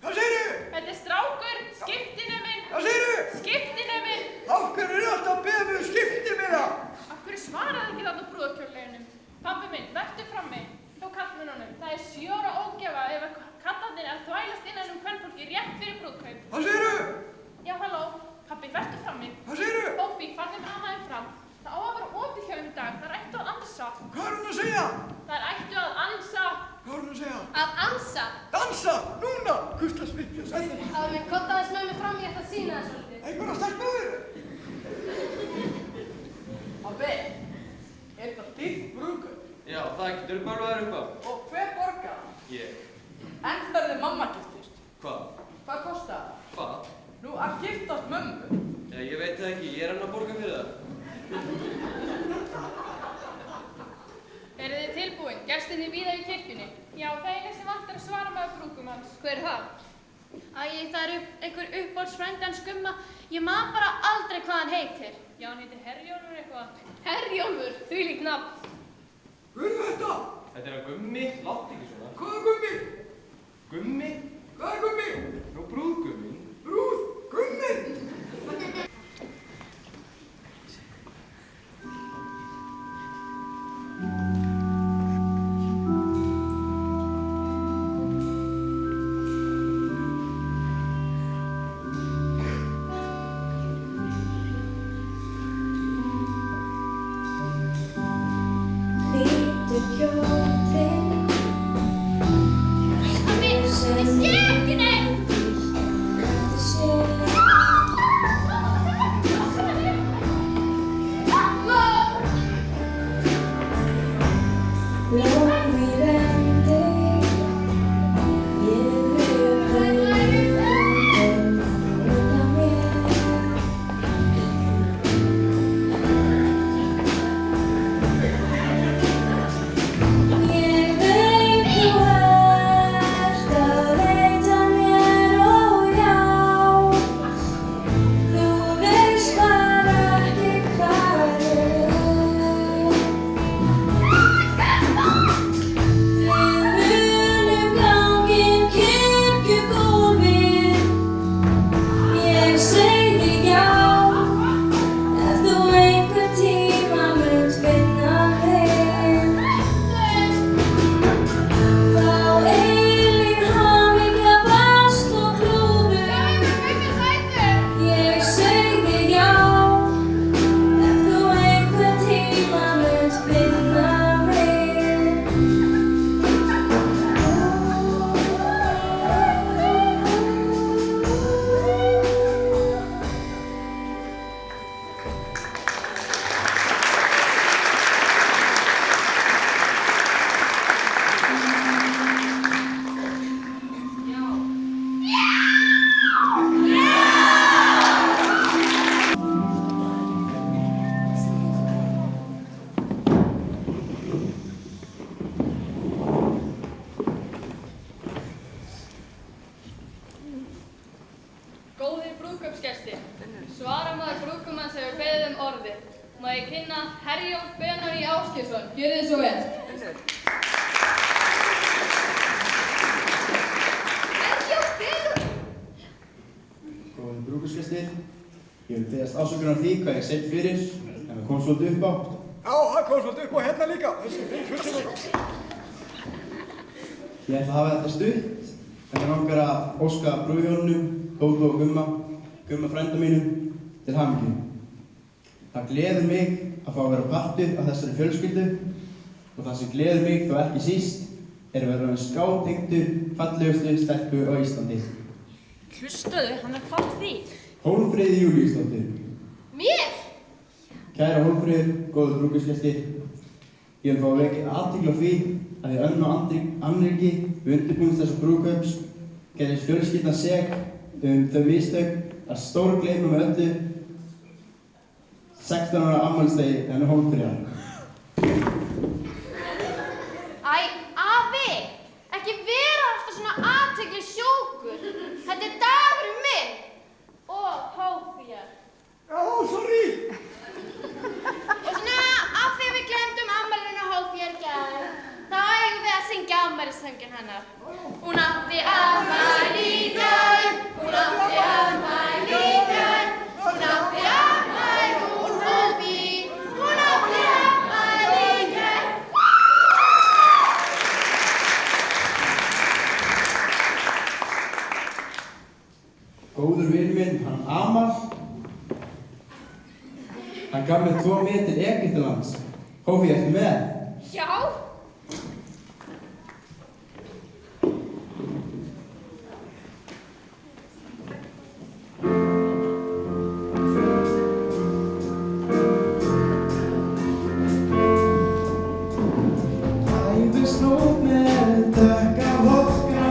Hvað segirðu? Þetta er strákur, skiptineminn. Hvað segirðu? Skiptineminn. Af hverju er alltaf að beða mig skiptimiða? Af hverju svaraði ekki þarna brúðarkjólaleigunum? Pabbi minn, vertu frammi. Hjá kallmennunum. Það er 7 ára ógæfa ef kallarnir er að þvælast innan kvenfólki rétt fyrir brúðkaup. Hvað segirðu? Já, halló. Pabbi, vertu frammi. Hvað segirðu? Bófi, farðu með amaðinn fram. Það á að vera opið hjá í dag. Það er ættu að ansa. Hvað er hún að segja? Það er ættu að ansa. Hvað er hún að segja? Að ansa? Dansa! Núna! Hvurslags vitni að segja þetta? Hafðu mig kottaðis með mig fram, ég ætla að sýna það svolítið. Einhverja stelpur? Pabbi, er þetta þitt brúðkaup? Já, það getur bara verið upp á. Og hver borgar? Ég. En þegar mamma giftist? Hvað? Hvað kostar? Hvað? Nú, að giftast mömmu. Já, ég veit það ekki. Ég er hann að borga fyrir það. gestirnir víða í kirkjunni. Já, það eina sem vantar að svara maður brúkum hans. Hver er það? Það er einhver uppáhaldsfrændi hans Gumma. Ég man bara aldrei hvað hann heitir. Já, hann heitir Herjólfur eitthvað. Herjólfur, þvílíkt nafn. Hver er þetta? Þetta er að Gummi, látt ekki svona. Hvað er Gummi? Gummi? Hvað er Gummi? Nú brúðgummi. Brúðgummi? Svolítið upp á. Já, það kom svolítið upp á hérna líka. Ég ætla að hafa þetta stutt. En ég langar að óska brúðhjónunum, Dótó og Gumma frænda mínum, til hamingju. Það gleður mig að fá að vera partur af þessari fjölskyldu og það sem gleður mig þó ekki síst er að vera skátengdur fallegustu stelpu á Íslandi. Hlustaðu, hann er hvað því? Hólmfríði Júlíusdóttir. Mér? Kæra Hólmfríður, góðu brúðkaupsgestir. Ég vil fá að vekja athygli á því að í Önnu og Annríki við undirbúum þessa brúðkaups gerðist fjölskyldan sek þau mistök að stórgleyma með öllu 16 ára afmælisdegi hennar Hólmfríðar. Æ, afi! Ekki vera alltaf svona athyglisjúkur. Þetta er dagurinn minn. Og Hófíjar. Já, sorry! Og svona, af því við glemdum afmælinu Hófíjar gær, þá eigum við að syngja afmælissönginn hennar. Hún átti afmæli í gær, hún átti afmæli í gær, hún átti afmæli hún Hófí, hún átti afmæli í gær. Góður vinur minn, hann Amal. Hann gaf mér 2 miða til Egyptalands. Hófí, ertu með? Já. Æfisnót með dökka vodka,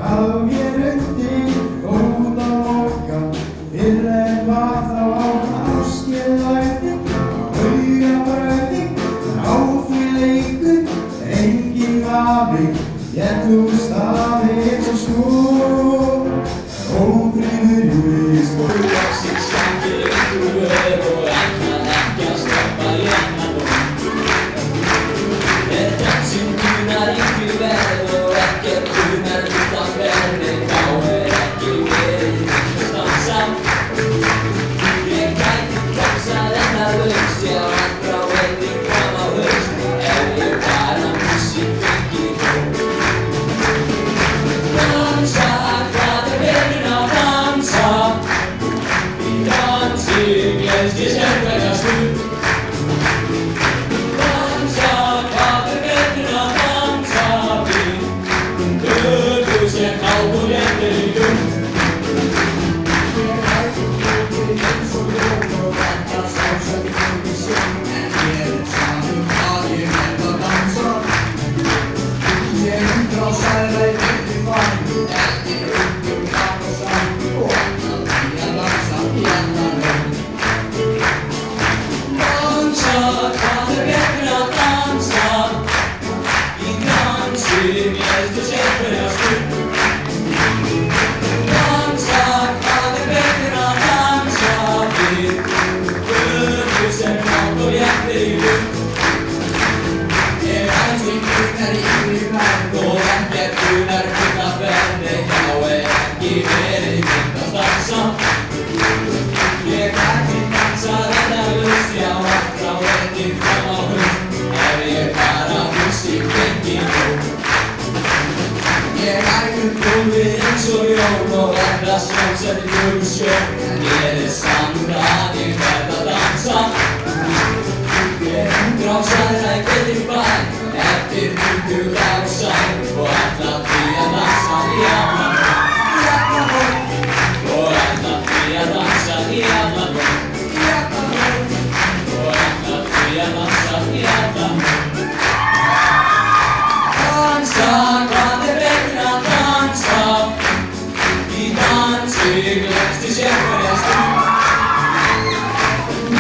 gaf mér undir góða moka. Fyrr en var þá á áskilvæði, augabrauði, á því leikur, enginn stafi, ég þú stafi eins og snúr. Ófríður í vist og Hugvaxinn slangur upp úr vör og ætlar ekki að stoppa í annan vör. Er dansinn dunar yngri verð og ekkert dunar utan verði, þá ekki verið að dansa. Ég gæti dansað endalaust, já allt frá vetur fram á haust, ef ég bara músík fengið. Dansa, hvað veturinn að dansa? Í dansi gleðst ég sérhverja stund. Dansa, hvað veturinn að dansa? Við göfu sem kát og léttir í gum. eins og ljón og þetta sjálfsagt fengi sjón. En mér sama hvað ég að dansa. Ég á særa í milli fann, ekki kapp og sann, og annað því að dansa í annan veginn. Dansa, hvað veturinn að dansa? Í dansi gleðst ég sérhverja stund. Dansa, hvað veturinn að dansa? Við göfu sem kát og léttir í gum. Dansinn dunar yngri verð Og ekkert dunar utan verði, þá ekki verið fínt að dansa. Ég gæti dansað endalaust, já allt frá vetur fram á haust, ef ég bara músík fengið nóg. Ég ætla gólfið eins og ljón og verða sjálfsagt í sjón, en mér sama hvað ég verð að dansa. Ég á særa í betri bæ, eftir 20 daga sæl, og ætla því að dansa í allan nótt. Og ætla því að dansa í allan nótt. Og ætla því að dansa í allan nótt. Dansa, hvað veturinn að dansa? Í dansi gleðst ég sérhverja stund.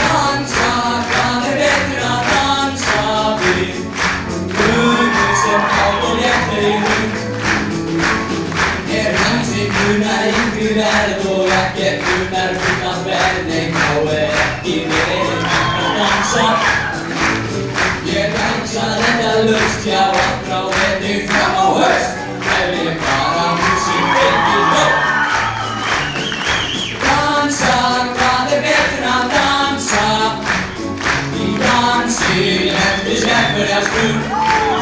Dansa, hvað veturinn að dansa? Við göfu sem kát og léttir í gum. Dansinn dunar yngri verð og ekkert dunar utan verði, þá ekki verið að dansa. Ég dansað endalaust, já allt frá vetur fram á haust, ef ég bara músík fengið nóg. Dansa, hvað veturinn að dansa? Í dansi gleðst ég sérhverja stund.